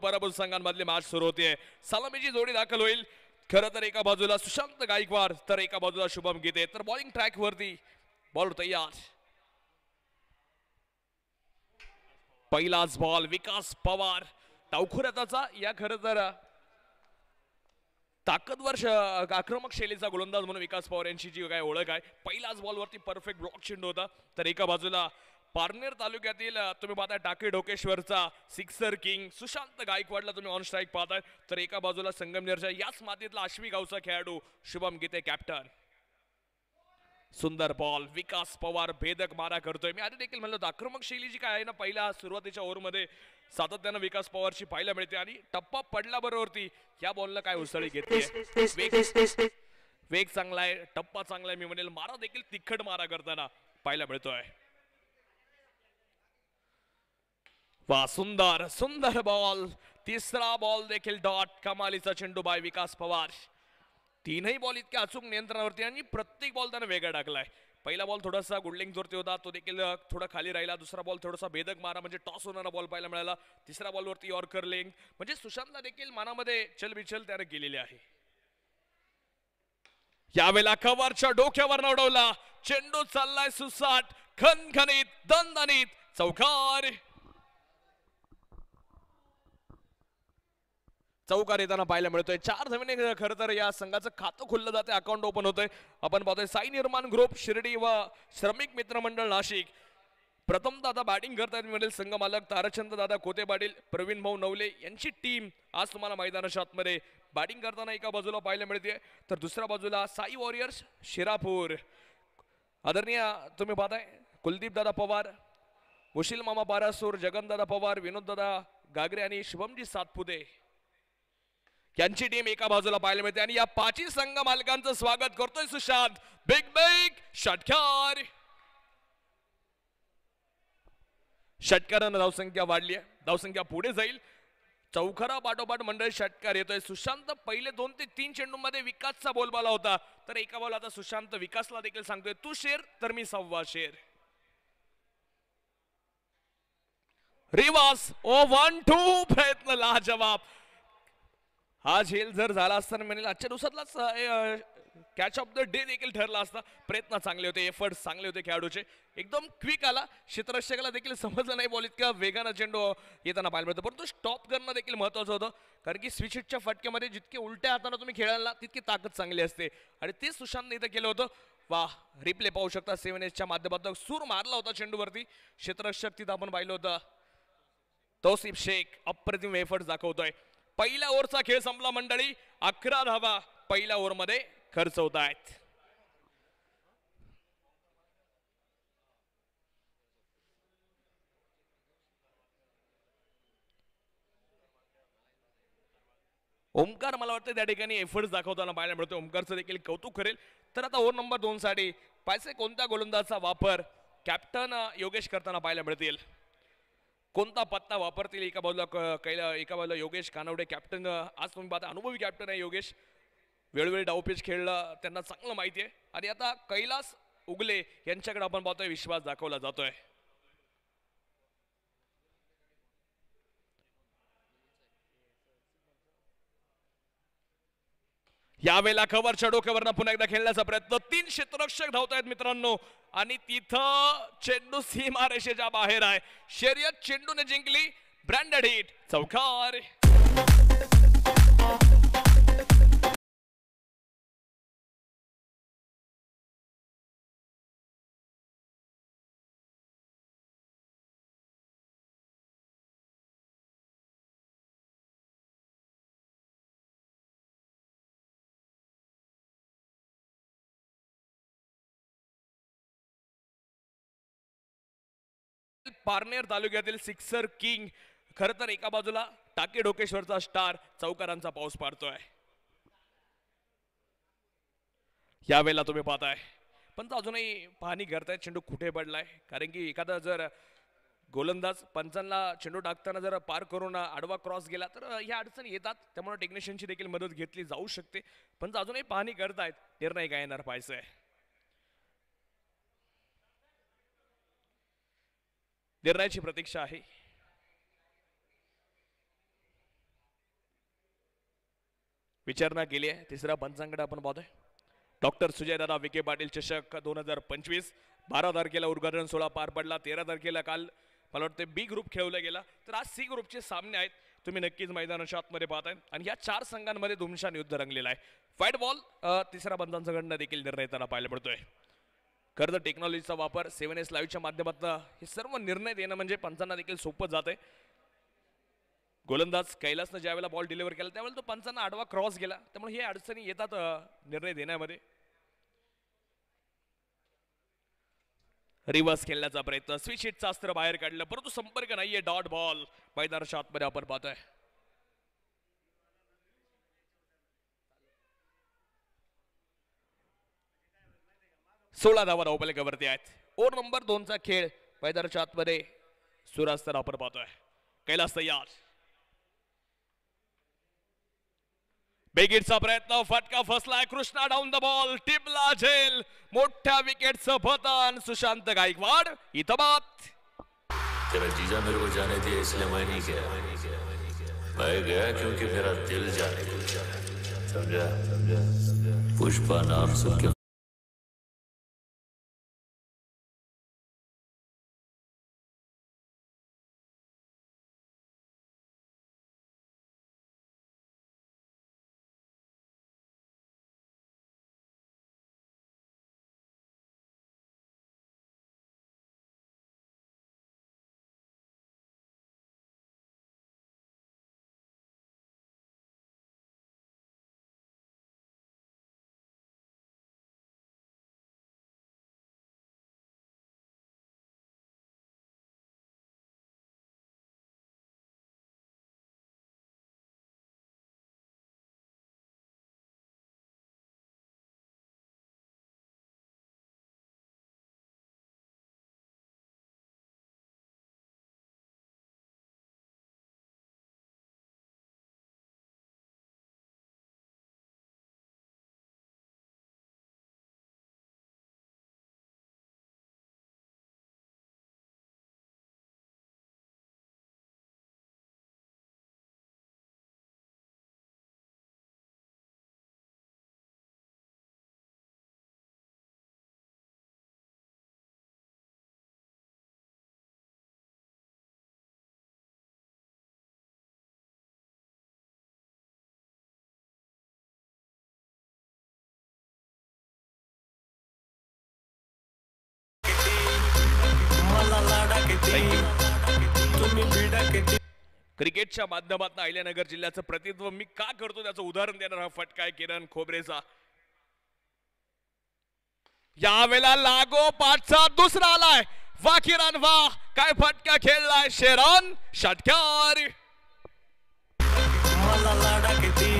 पराभूत संघांमधली मॅच सुरू होते. सलामीची जोडी दाखल होईल. खरं तर एका बाजूला सुशांत गायकवाड तर एका बाजूला शुभम गीते. तर बॉलिंग ट्रॅक वरती बॉल तयार. पहिलाच बॉल विकास पवार डावखुऱ्याचा या खरं तर ताकदवर आक्रमक शैलीचा गोलंदाज म्हणून विकास पवार यांची जी काय ओळख आहे. पहिलाच बॉलवरती परफेक्ट ब्लॉक चेंडू होता. तर एका बाजूला पारनेर तालुक्यातील तुम्ही पाहताय टाके ढोकेश्वरचा सिक्सर किंग सुशांत गायकवाडला तुम्ही ऑन स्ट्राईक पाहताय. तर एका बाजूला संगमनेरच्या याच मातीतला आश्वी गावचा खेळाडू शुभम गीते कॅप्टन. सुंदर बॉल विकास पवार भेदक मारा करतोय. मी आधी देखील म्हणलं आक्रमक शैली जी काय आहे ना पहिल्या सुरुवातीच्या ओव्हरमध्ये सातत्यानं विकास पवारची पाहायला मिळते आणि टप्पा पडला बरोबरती या बॉलला काय उसळी घेतली. वेग चांगला आहे, टप्पा चांगला आहे, मी म्हणेल मारा देखील तिखट मारा करताना पाहायला मिळतोय. वा सुंदर सुंदर बॉल. तिसरा बॉल देखील डॉट. कमालीचा चेंडू बाय विकास पवार. तीनही बॉल इतक्या अचूक नियंत्रणावरती आणि प्रत्येक बॉल त्याने वेगळा टाकलाय. पहिला बॉल थोडासा गुडलिंग जोरती होता, तो देखील थोडा खाली राहिला. दुसरा बॉल थोडासा भेदक मारा म्हणजे टॉस होणारा बॉल पाहायला मिळाला. तिसऱ्या बॉलवरती यॉर्कर लेग म्हणजे सुशांतला देखील मनामध्ये चलबिचल त्याने केलेली आहे. यावेळेला कव्हरच्या डोक्यावर उडवला चेंडू चाललाय सुसाट खणखणीत दणदणीत चौकार. चौकार येताना पाहायला मिळतोय. 4 धावेने खरं तर या संघाचं खातं खुललं जाते, अकाउंट ओपन होतंय. आपण पाहतोय साई निर्माण ग्रुप शिर्डी व श्रमिक मित्र मंडळ नाशिक प्रथम दादा बॅटिंग करतायत म्हणजे संघ मालक ताराचंद दादा कोते पाटील प्रवीण भाऊ नवले यांची टीम आज तुम्हाला मैदानाच्या आतमध्ये बॅटिंग करताना एका बाजूला पाहायला मिळते. तर दुसऱ्या बाजूला साई वॉरियर्स शिरापूर आदरणीय तुम्ही पाहताय कुलदीप दादा पवार, वशील मामा पारासूर, जगन दादा पवार, विनोद दादा गागरे आणि शुभमजी सातपुते यांची टीम एका बाजूला पाहायला मिळते. आणि या पाचही संघ मालकांचं स्वागत करतोय सुशांत. बिग बिग षटकार. षटकारानं धावसंख्या वाढली आहे, धावसंख्या पुढे जाईल. चौकारा पाठोपाठ मंडळी षटकार येतोय. सुशांत पहिले 2 ते 3 चेंडूंमध्ये विकासचा बोलबाला होता, तर एका बॉल आता सुशांत विकासला देखील सांगतोय तू शेर तर मी 1.25 शेर. रिवास ओ 1-2 प्रयत्न लाजवाब. हा झेल जर झाला असता म्हणेल आजच्या दिवसातलाच कॅच ऑफ द डे देखील ठरला असता. प्रयत्न चांगले होते, एफर्ट्स चांगले होते खेळाडूचे. एकदम क्विक आला, क्षेत्ररक्षकाला देखील समजलं नाही बॉल इतक्या वेगानं चेंडू येताना पाहायला मिळतो. परंतु स्टॉप करणं देखील महत्वाचं होतं, कारण की स्विच हिटच्या फटक्यामध्ये जितके उलट्या हाताने तुम्ही खेळायला तितकी ताकद चांगली असते आणि ते सुशांतने इथं केलं होतं. वा रिप्ले पाहू शकता 7Sच्या माध्यमातून सूर मारला होता चेंडूवरती. क्षेत्ररक्षक तिथं आपण पाहिलं होतं तौसिफ शेख अप्रतिम एफर्ट्स दाखवतोय. पहिल्या ओव्हरचा खेळ संपला मंडळी. 11 धावा पहिल्या ओव्हरमध्ये खर्च होत आहेत. ओमकार मला वाटतं त्या ठिकाणी एफर्ट्स दाखवताना पाहायला मिळतो. ओमकारचं देखील कौतुक करेल. तर आता ओव्हर नंबर 2 साठी पाहिजे कोणत्या गोलंदाजाचा वापर कॅप्टन योगेश करताना पाहायला मिळतील, कोणता पत्ता वापरतील. एका बाजूला एका बाजूला योगेश कानवडे कॅप्टन. आज तुम्ही पाहता अनुभवी कॅप्टन आहे योगेश. वेळोवेळी डावपेच खेळलं त्यांना चांगलं माहिती आहे. आणि आता कैलास उगले यांच्याकडे आपण पाहतोय विश्वास दाखवला जातोय. यावेळेला कव्हरच्या डोक्यावरनं पुन्हा एकदा खेळण्याचा प्रयत्न. 3 क्षेत्ररक्षक धावत आहेत मित्रांनो आणि तिथं चेंडू सीमारेषेच्या बाहेर आहे. शर्यत चेंडूने जिंकली. ब्रँडेड हिट चौकार. पारनेर तालुक्यातील सिक्सर किंग खर तर एका बाजूला टाके ढोकेश्वरचा स्टार चौकारांचा पाऊस पाडतोय. यावेळेला तुम्ही पाहताय पण अजूनही पाहणी करतायत चेंडू कुठे पडलाय, कारण की एखादा जर गोलंदाज पंचांना चेंडू टाकताना जर पार करून आडवा क्रॉस गेला तर ह्या अडचणी येतात. त्यामुळे टेक्निशियनची देखील मदत घेतली जाऊ शकते. पण अजूनही पाहणी करतायत, निर्णय काय येणार पाहायचंय. निर्णयाची प्रतीक्षा आहे. विचारणा केली आहे. तिसऱ्या पंचांकडे आपण पाहतोय. डॉक्टर सुजय दादा विखे पाटील चषक 2025 12 तारखेला उद्घाटन सोहळा पार पडला. 13 तारखेला काल मला वाटतं बी ग्रुप खेळवला गेला. तर आज सी ग्रुपचे सामने आहेत. तुम्ही नक्कीच मैदानाच्या आतमध्ये पाहताय आणि या 4 संघांमध्ये धुमशान युद्ध रंगलेलं आहे. फाईट बॉल तिसऱ्या पंचांकडनं देखील निर्णय त्याला पाहायला मिळतोय. खरं तर टेक्नॉलॉजीचा वापर 7S लाईव्हच्या माध्यमातून हे सर्व निर्णय देणं म्हणजे पंचांना देखील सोपं जात आहे. गोलंदाज कैलासनं ज्यावेळेला बॉल डिलिव्हर केला त्यावेळेला तो पंचांना आडवा क्रॉस गेला, त्यामुळे हे अडचणी येतात निर्णय देण्यामध्ये. रिव्हर्स खेळण्याचा प्रयत्न, स्विच हिटचं अस्त्र बाहेर काढलं परंतु संपर्क नाहीये. डॉट बॉल मैदानाच्या आतमध्ये आपण पाहतोय. सोळा धावा धावपलकावरती आहेत. ओव्हर नंबर 2चा खेळ मैदानाच्या आतमध्ये सुरू असताना आपण पाहतोय. कैलास तयार. बेगीटचा प्रयत्न, फटका फसलाय. कृष्णा डाऊन द बॉल, टिपला झेल. मोठ्या विकेटचं पतन. सुशांत गायकवाड इथं बात. तेरा जीजा मेरे को जाने दिया इसलिए मैं नहीं गया. मैं गया क्योंकि मेरा दिल जाने को चाहा. समझा? पुष्पा नाम सुन के क्रिकेटच्या माध्यमातून अहिल्यानगर जिल्ह्याचं प्रतिनिधित्व मी का करतो त्याचं उदाहरण देणार हा फटका आहे किरण खोबरेचा. यावेळेला लागो पाठचा दुसरा आलाय. वा किरण वा, काय फटका खेळलाय शेरॉन. षटकार. मला लाडा किती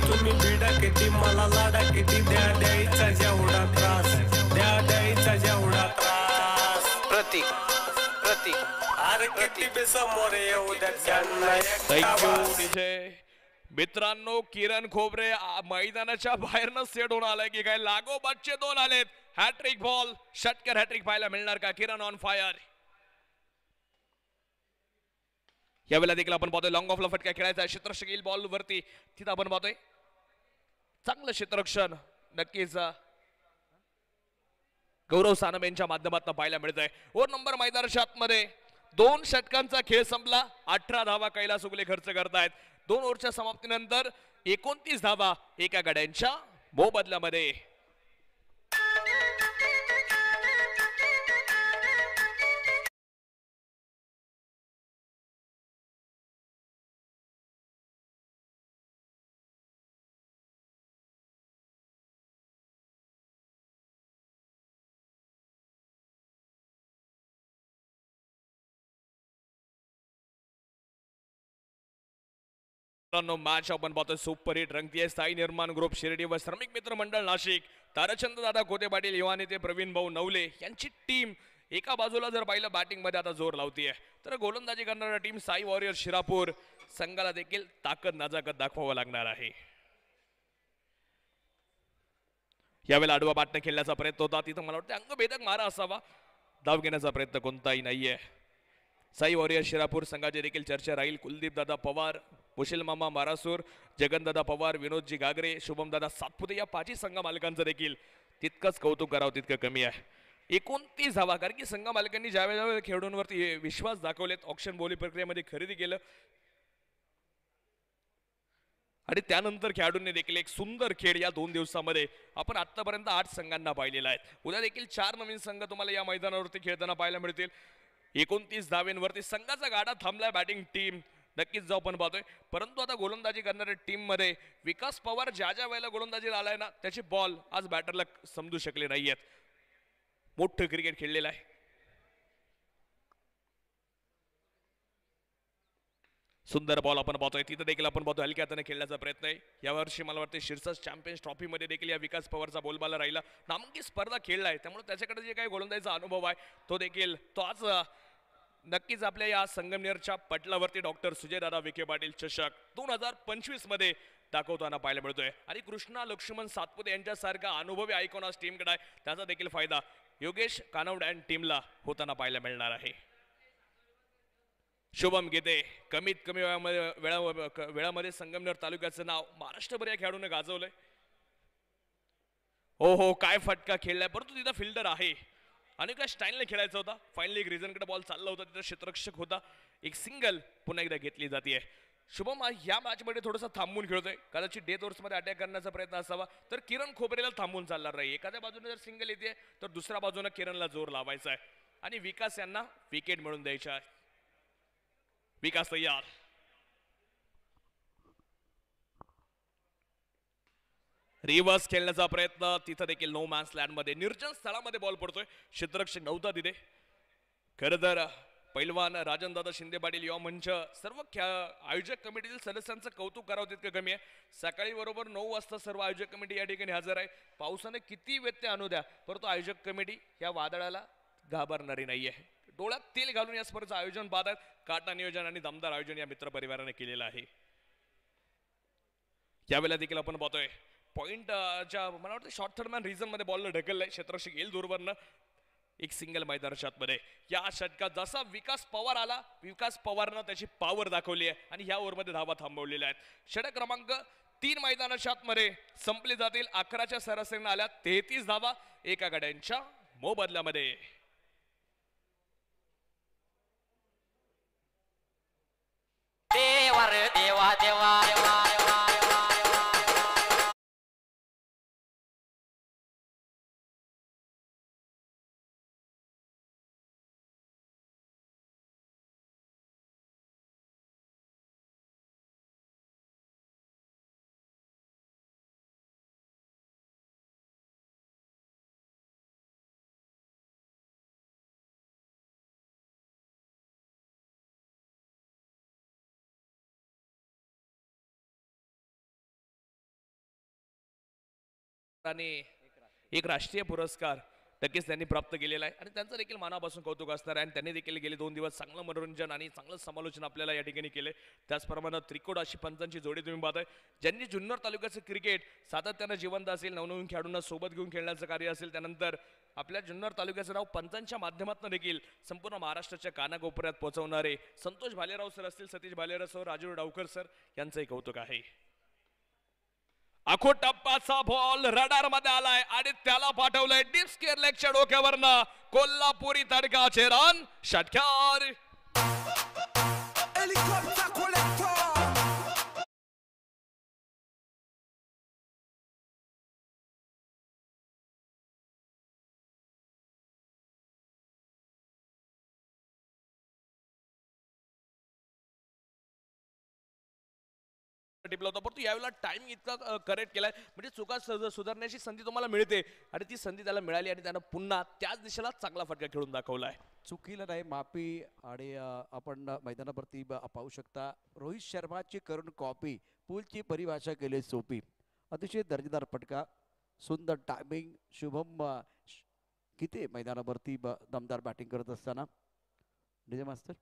तुम्ही बिडा किती, मला लाडा किती. द्यायचा जेवढा त्रास, द्यायचा जेवढा त्रास. प्रतीक अरे किती बेसमोर येऊ द्या. मित्रांनो, किरण खोबरे मैदानाच्या बाहेरनं सेट होऊन आलाय की काय. लागोपाठचे 2 आलेत. हॅट्रिक बॉल, षटकार हॅट्रिक पाहायला मिळणार का. किरण ऑन फायर. यावेळेला देखील आपण पाहतोय लॉंग ऑफला फटका खेळायचा. क्षेत्ररक्षक येईल बॉल वरती, तिथं आपण पाहतोय चांगलं क्षेत्ररक्षण नक्कीच गौरव सानम यांच्या माध्यमातून पाहायला मिळत आहे. ओव्हर नंबर मैदानाच्या आतमध्ये 2 षटकांचा खेळ संपला. 18 धावा कैलास उगले खर्च करतायत. 2 ओव्हरच्या समाप्तीनंतर 29 धावा एका गड्यांच्या मोबदल्यामध्ये. मॅच आपण पाहतोय सुपर हिट रंगतीये. स्थायी निर्माण ग्रुप शिर्डी व श्रमिक मित्र मंडळ नाशिक, ताराचंद दादा कोते पाटील, युवा नेते प्रवीण भाऊ नवले यांची टीम एका बाजूला जर पाहिलं बॅटिंग मध्ये आता जोर लावतीये, तर गोलंदाजी करणारा टीम साई वॉरियर शिरापूर संघाला देखील ताकद नजाकत दाखवावं लागणार आहे. यावेळेला आडवा बाटने खेळण्याचा प्रयत्न होता, तिथं मला वाटतं अंगभेदक मारा असावा, धाव घेण्याचा प्रयत्न कोणताही नाहीये. साई वॉरियर शिरापूर संघाची देखील चर्चा राहील. कुलदीप दादा पवार कुशल मामा मारासूर, जगनदादा पवार, विनोदजी घागरे, शुभमदादा सातपुते या पाचही संघ मालकांचं देखील तितकंच कौतुक करावं तितकं कमी आहे. 29 धावा, कारण की संघ मालकांनी ज्यावेळेला खेळाडूंवरती विश्वास दाखवलेत, ऑक्शन बोली प्रक्रियेमध्ये खरेदी केलं आणि त्यानंतर खेळाडूंनी देखील एक सुंदर खेळ या 2 दिवसामध्ये आपण आतापर्यंत 8 संघांना पाहिलेला आहे. उद्या देखील 4 नवीन संघ तुम्हाला या मैदानावरती खेळताना पाहायला मिळतील. 29 धावेंवरती संघाचा गाडा थांबलाय. बॅटिंग टीम नक्कीच जाऊ पण पाहतोय, परंतु आता गोलंदाजी करणाऱ्या टीम मध्ये विकास पवार ज्या ज्या वेळेला गोलंदाजीला आलाय ना, त्याचे बॉल आज बॅटरला समजू शकले नाहीयेत. मोठं क्रिकेट खेळलेलं आहे. सुंदर बॉल आपण पाहतोय, तिथं देखील आपण पाहतोय हलक्या हाताने खेळण्याचा प्रयत्न आहे. यावर्षी मला वाटतं शीर्षक चॅम्पियन्स ट्रॉफी मध्ये देखील या विकास पवारचा बोलबाला राहिला. नामांकित स्पर्धा खेळलाय, त्यामुळे त्याच्याकडे जे काही गोलंदाजीचा अनुभव आहे तो देखील तो आज नक्कीच आपल्या या संगमनेरच्या पटलावरती डॉक्टर सुजयदादा विखे पाटील चषक 2025 मध्ये दाखवताना पाहायला मिळतोय. आणि कृष्णा लक्ष्मण सातपुते यांच्यासारखा अनुभवी आयकॉनॉस टीमकडे आहे, त्याचा देखील फायदा योगेश कानवड अँड टीमला होताना पाहायला मिळणार आहे. शुभम गीते कमीत कमी वेळामध्ये संगमनेर तालुक्याचं नाव महाराष्ट्रभर या खेळाडूने गाजवलंय. हो काय फटका खेळलाय, परंतु तिथं फिल्डर आहे आणि काय स्टाईलने खेळायचा होता. फायनली एक रिझनकडे बॉल चालला होता, तिथं क्षेत्ररक्षक होता. एक सिंगल पुन्हा एकदा घेतली जाते. शुभम या मॅच मध्ये थोडंसं थांबून खेळतोय, कदाचित डेथ ओव्हर्स मध्ये अटॅक करण्याचा प्रयत्न असावा, तर किरण खोबरेला थांबून चालणार नाही. एखाद्या बाजूने जर सिंगल येते तर दुसऱ्या बाजूने किरणला जोर लावायचा आहे आणि विकास यांना विकेट मिळून द्यायचा आहे. विकास तयार, रिव्हर्स खेळण्याचा प्रयत्न, तिथं देखील नो मॅन्स लँड मध्ये निर्जन स्थळामध्ये बॉल पडतोय. क्षेत्ररक्षक नव्हता तिथे. खरं तर पैलवान राजनदादा शिंदे पाटील युवा मंच सर्व आयोजक कमिटीतील सदस्यांचं कौतुक करावं तितकं कमी आहे. सकाळी बरोबर 9 वाजता सर्व आयोजक कमिटी या ठिकाणी हजर आहे. पावसाने किती व्यत्यय आणू द्या, परंतु आयोजक कमिटी या वादळाला घाबरणारी नाहीये. डोळ्यात तेल घालून या स्पर्धेचं आयोजन पाहतात. काटा नियोजन आणि दमदार आयोजन या मित्र परिवाराने केलेलं आहे. यावेळेला देखील आपण पाहतोय पॉइंटच्या मला वाटतं शॉर्ट थर्ड मॅन रिझन मध्ये बॉलला ढकललंय. क्षेत्ररक्षक येईल दूरवरनं एक सिंगल मैदानाच्या आतमध्ये. या षटकात जसा विकास पवार आला, विकास पवारनं त्याची पॉवर दाखवली आहे आणि ह्या ओव्हरमध्ये धावा थांबवलेल्या आहेत. षटक क्रमांक 3 मैदानाच्या आतमध्ये संपले जातील. 11च्या सरासरीने आल्या 33 धावा एका गड्यांच्या मोबदल्यामध्ये. देवा रे देवा देवा आणि एक राष्ट्रीय पुरस्कार नक्कीच त्यांनी प्राप्त केलेला आहे आणि त्यांचं देखील मनापासून कौतुक असणार आहे. आणि त्यांनी देखील गेले 2 दिवस चांगलं मनोरंजन आणि चांगलं समालोचन आपल्याला या ठिकाणी केले. त्याचप्रमाणे त्रिकोट अशी पंचांची जोडी तुम्ही पाहताय, ज्यांनी जुन्नर तालुक्याचं क्रिकेट सातत्यानं जिवंत असेल, नवनवीन खेळाडूंना सोबत घेऊन खेळण्याचं कार्य असेल, त्यानंतर आपल्या जुन्नर तालुक्याचं नाव पंचांच्या माध्यमातून देखील संपूर्ण महाराष्ट्राच्या कानाकोपऱ्यात पोहोचवणारे संतोष भालेराव सर असतील, सतीश भालेराव सर, राजू डावकर सर यांचंही कौतुक आहे. आखो टप्प्याचा बॉल रडार मध्ये आलाय आणि त्याला पाठवलंय डीप स्केअर लेगच्या डोक्यावरनं. कोल्हापुरी तडकाचे रन षटकार. टिपला होता, परंतु यावेळेला टाइम इतका करेक्ट केलाय म्हणजे चुका सुधारण्याची संधी तुम्हाला मिळते आणि ती संधी त्याला मिळाली आणि त्यानं पुन्हा त्याच दिशेला चांगला फटका खेळून दाखवलाय. चुकीला नाही माफी. आणि आपण मैदानावरती पाहू शकता रोहित शर्माची करून कॉपी, पूलची परिभाषा केली सोपी. अतिशय दर्जेदार फटका, सुंदर टायमिंग. शुभम किती मैदानावरती दमदार बॅटिंग करत असताना डीजे मास्तर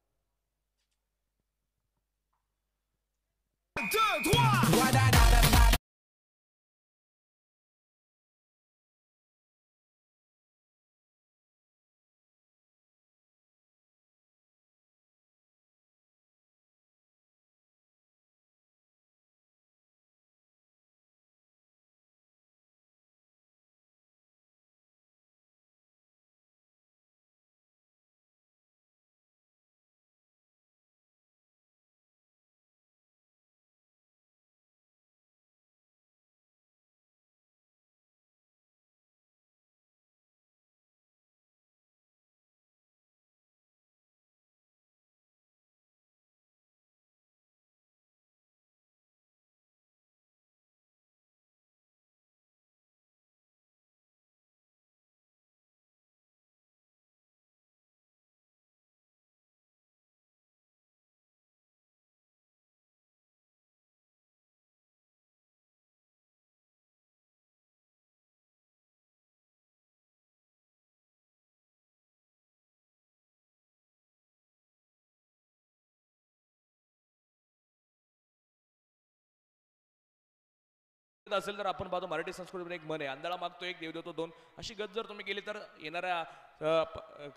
असेल तर आपण पाहतो मराठी संस्कृतीमध्ये एक मन आहे, आंधळा मागतो एक देव देतो दोन. अशी गत जर तुम्ही केली तर येणाऱ्या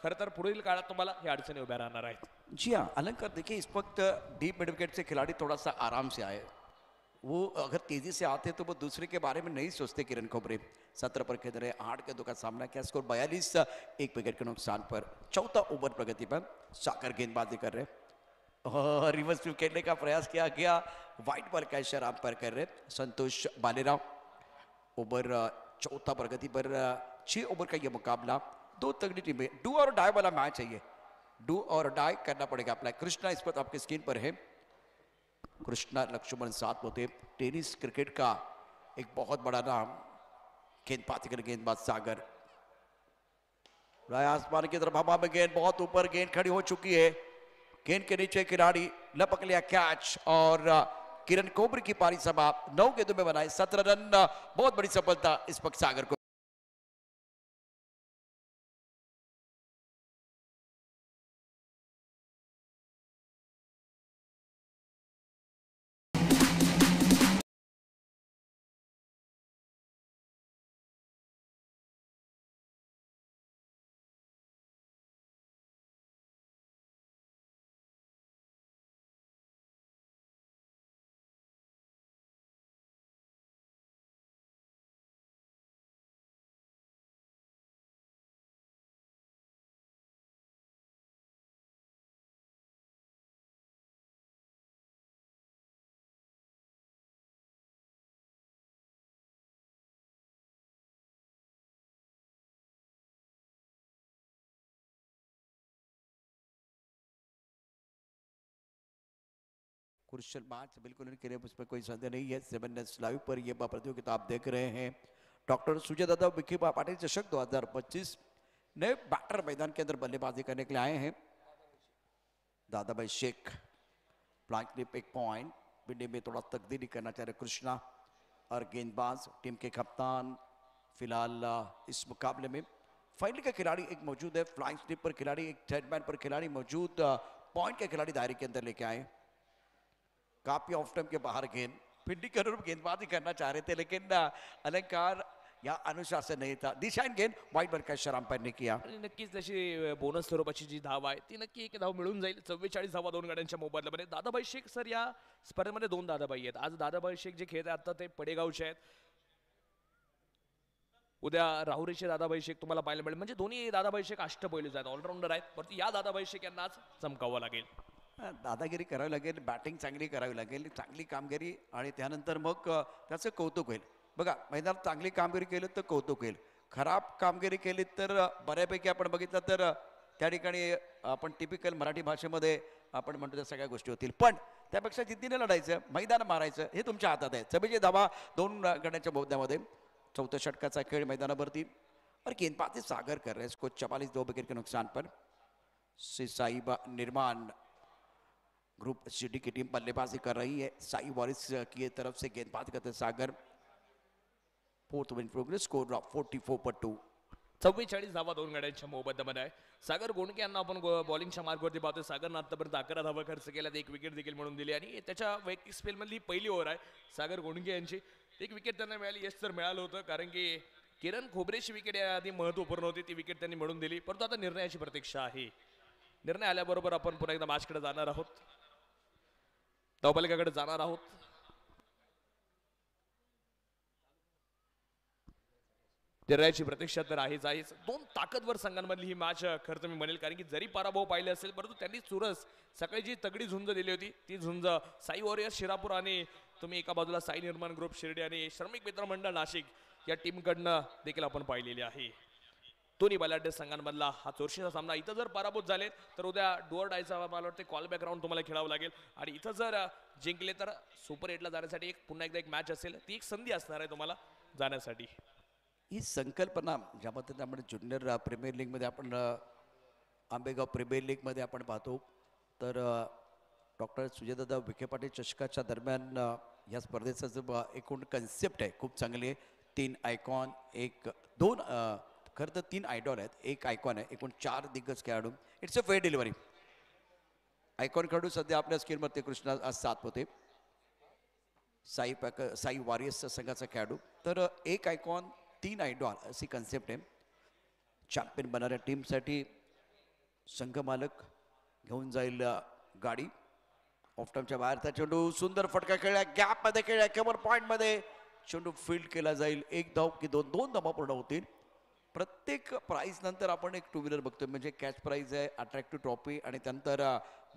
खरं तर पुढील काळात तुम्हाला ही अडचणी उभ्या राहणार आहेत. जी हाँ अलंकार, देखिए इस वक्त डीप मिड विकेट से खिलाड़ी थोड़ा सा आराम से आए. वो अगर तेजी से आते तो वो दूसरे के बारे में नहीं सोचते. किरण खोबरे 17 पर खेल रहे, 8 के 2 का सामना किया, स्कोर 42, 1 विकेट के नुकसान पर. चौथा ओवर प्रगति पर साकर गेंदबाजी कर रहे, रिवर्स स्वीप खेलने का प्रयास किया गया, वाइट बॉल का इशारा अंपायर कर रहे संतोष बालेराव. ओवर चौथा प्रगति पर 6 ओवर का ये मुकाबला, दो तगड़ी टीमें, डू और डाई वाला मैच है ये. डू और डाई करना पड़ेगा अप्लाई. कृष्णा इस वक्त आपकी स्क्रीन पर है. कृष्णा लक्ष्मण साथ होते. टेनिस क्रिकेट का एक बहुत बड़ा नाम, गेंदबाज सागर. राय आसमान की तरफ हवा में गेंद, बहुत ऊपर गेंद खड़ी हो चुकी है. गेंद के नीचे खिलाड़ी लपक लिया कैच और किरण कोबरी की पारी समाप्त. 9 गेंदों में बनाए 17 रन. बहुत बड़ी सफलता इस वक्त सागर को. क्रुशियल मैच बिल्कुल इनके लिए, उस पर कोई संदेह नहीं है. 7 नेट्स लाइव पर ये प्रतियोगिता आप देख रहे हैं. डॉक्टर सुजय दादा विखे पाटिल चषक 2025 नए बैटर मैदान के अंदर बल्लेबाजी करने के लिए आए हैं. दादा भाई शेख प्लांट क्लिप 1 पॉइंट. बिंडे में थोड़ा तकदीरी करना चाह रहे कृष्णा और गेंदबाज टीम के कप्तान फिलहाल इस मुकाबले में. फाइनल का खिलाड़ी एक मौजूद है, फ्लाइंग स्लिप पर खिलाड़ी, एक डेडमैन पर खिलाड़ी मौजूद. पॉइंट के खिलाड़ी दायरे के अंदर लेके आए. काफी ऑफ टाइम के बाहर गेंद, पिंडी करोड़ गेंदबाजी करना चाह रहे थे लेकिन अलंकार या अनुशासन नहीं था. दिशाहीन गेंद, व्हाइट बॉल का इशारा अंपायर ने किया. आणि नक्कीच तशी बोनस स्वरूपाची जी धाव आहे ती नक्की एक धाव मिळून जाईल. 44 धावा 2 गाड्यांच्या मोबदल्यामध्ये. दादाभाई शेख सर या स्पर्धेमध्ये 2 दादाबाई आहेत. आज दादाभाई शेख जे खेळत आहेत आता ते पडेगावचे आहेत. उद्या राहुरीचे दादाभाई शेख तुम्हाला पाहायला मिळेल. म्हणजे दोन्ही दादाभाई शेख अष्टपैलूच आहेत, ऑलराऊंडर आहेत. परंतु या दादाभाई शेख यांना आज चमकावं लागेल. दादागिरी करावी लागेल, बॅटिंग चांगली करावी लागेल, चांगली कामगिरी आणि त्यानंतर मग त्याचं कौतुक होईल. बघा मैदानात चांगली कामगिरी केली तर कौतुक होईल, खराब कामगिरी केली तर बऱ्यापैकी आपण बघितलं तर त्या ठिकाणी आपण टिपिकल मराठी भाषेमध्ये आपण म्हणतो त्या सगळ्या गोष्टी होतील. पण त्यापेक्षा जिद्दीने लढायचं, मैदान मारायचं हे तुमच्या हातात आहे. 26 धावा 2 गड्यांच्या बोगद्यामध्ये. चौथ्या षटकाचा खेळ मैदानावरती और गेंदबाजी सागर कर रहे हैं इसको. 44 2 विकेट के नुकसान पर. साइबा निर्माण ग्रुप सिटी की टीम बल्लेबाजी कर रही है. साई वॉरिस की तरफ से गेंदबाजी करते सागर. 4th over in progress, score 44/2. 44 धावा 2 गाड्यांच्या मोबदल्यामध्ये आहे. सागर गोंडके यांना आपण बॉलिंगच्या मार्गवरती पाहतोय. सागरनं आतापर्यंत 11 धावा खर्च केल्यात, 1 विकेट देखील मिळवून दिली आणि त्याच्या वैयक्तिक स्पेलमधली पहिली ओव्हर आहे सागर गोंडके यांची. 1 विकेट त्यांना मिळाली. यश तर मिळालं होतं कारण की किरण खोबरेची विकेट याआधी महत्त्वपूर्ण होती, ती विकेट त्यांनी मिळवून दिली. परंतु आता निर्णयाची प्रतीक्षा आहे. निर्णय आल्याबरोबर आपण पुन्हा एकदा मॅचकडे जाणार आहोत, धावफलकाकडे जाणार आहोत. निर्णयाची प्रतीक्षा तर आहेच आहेच. 2 ताकदवर संघांमधली ही मॅच खरं तर मी म्हणेल, कारण की जरी पराभव पाहिले असेल परंतु त्यांनी चुरस सकाळी जी तगडी झुंज दिली होती ती झुंज साई वॉरियर्स शिरापूर आणि तुम्ही एका बाजूला साई निर्माण ग्रुप शिर्डी आणि श्रमिक मित्र मंडळ नाशिक या टीमकडनं देखील आपण पाहिलेली आहे. दोन्ही बलाढ्य संघांमधला हा चोरशीचा सामना. इथं जर पराभूत झाले तर उद्या डुअर डायचा मला वाटतं कॉल बॅक राऊंड तुम्हाला खेळावं लागेल आणि इथं जर जिंकले तर सुपर 8ला जाण्यासाठी एक पुन्हा एकदा एक मॅच असेल, ती एक संधी असणार आहे तुम्हाला जाण्यासाठी. ही संकल्पना ज्या पद्धतीने आपण ज्युनियर प्रीमियर लीगमध्ये आपण आंबेगाव प्रीमियर लीगमध्ये आपण पाहतो तर डॉक्टर सुजयदादा विखे पाटील चषकाच्या दरम्यान या स्पर्धेचा जो एकूण कन्सेप्ट आहे खूप चांगली आहे. 3 आयकॉन, 2 खरं तर 3 आयडॉल आहेत, 1 आयकॉन आहे, एकूण 4 दिग्गज खेळाडू. It's a fair delivery. Icon खेळाडू सध्या आपल्या स्क्रीनवरती कृष्णा आज 7 होते. साई वॉरियर्स संघाचा खेळाडू. तर एक आयकॉन 3 आयडॉल अशी कन्सेप्ट आहे. चॅम्पियन बनणाऱ्या टीमसाठी संघ मालक घेऊन जाईल गाडी. ऑफ टाइमच्या बाहेरचा चेंडू सुंदर फटका खेळला, गॅपमध्ये खेळला, कव्हर पॉईंटमध्ये चेंडू फील्ड केला जाईल. 1 धाव की 2 धावा पूर्ण होतील. प्रत्येक प्राइज नंतर आपण एक 2 व्हीलर बघतोय, म्हणजे कॅच प्राइज आहे, अट्रॅक्टिव्ह ट्रॉफी आणि त्यानंतर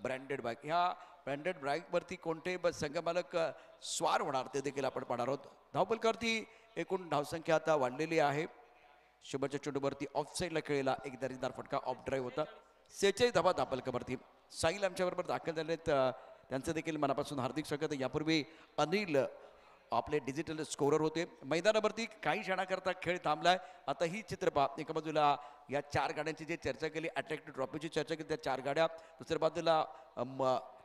ब्रँडेड बाईक. ह्या ब्रँडेड बाईकवरती कोणते संघ मालक स्वार होणार ते देखील आपण पाहणार आहोत. धावपलकावरती एकूण धावसंख्या आता वाढलेली आहे. शुभच्या चेंडूवरती ऑफ साईडला खेळलेला एक दर्जेदार फटका ऑफ ड्राईव्ह होता. 46 धावा धावपलकावरती. साहिल आमच्याबरोबर दाखल झालेत, त्यांचं देखील मनापासून हार्दिक स्वागत. यापूर्वी अनिल आपले डिजिटल स्कोरर होते. मैदानावरती काही क्षणाकरता खेळ थांबलाय. आता ही चित्रपा एका बाजूला या 4 गाड्यांची जी चर्चा केली, अट्रॅक्टिव्ह ट्रॉफीची चर्चा केली, त्या 4 गाड्या, दुसऱ्या बाजूला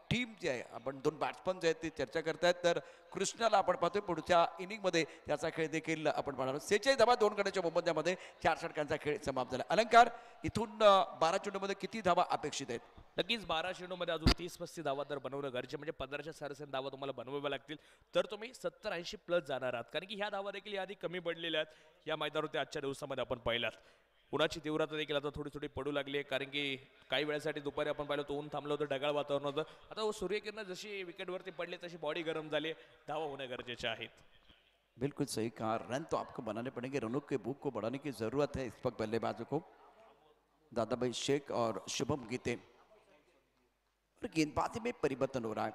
टीम जी आहे, आपण 2 बॅट्समन जे आहेत ते चर्चा करतायत. तर कृष्णाला आपण पाहतोय पुढच्या इनिंगमध्ये त्याचा खेळ देखील आपण पाहणार आहोत. 46 धावा 2 गड्याच्या मोबदल्यामध्ये 4 षटकांचा खेळ समाप्त झाला. अलंकार, इथून 12 चेंडूमध्ये किती धावा अपेक्षित आहेत? नक्कीच 12 चेंडूमध्ये अजून 30-35 धावा तर बनवणं गरजेचं, म्हणजे 15च्या सरासरी धावा तुम्हाला बनवाव्या लागतील. तर तुम्ही 70-80 प्लस जाणार आहात, कारण की ह्या धावा देखील याआधी कमी पडलेल्या आहेत. या मैदानावरती आजच्या दिवसामध्ये आपण पाहिलात. उन्हाची तीव्रता देखील आता थोडी थोडी पडू लागली आहे, कारण की काही वेळासाठी दुपारी आपण पाहिलं तो ऊन थांबलं होतं, ढगाळ वातावरण होतं. आता सूर्यकिरण जशी विकेटवरती पडली तशी बॉडी गरम झाली, धावा होणं गरजेचे आहेत. बिल्कुल सही कहा. रन तो आपको बनाने पड़ेंगे, रनों के भूख को बढ़ाने की जरूरत है इस वक्त बल्लेबाजों को. दादाभाई शेख और शुभम गीते. और गेंदबाजी में परिवर्तन हो रहा है.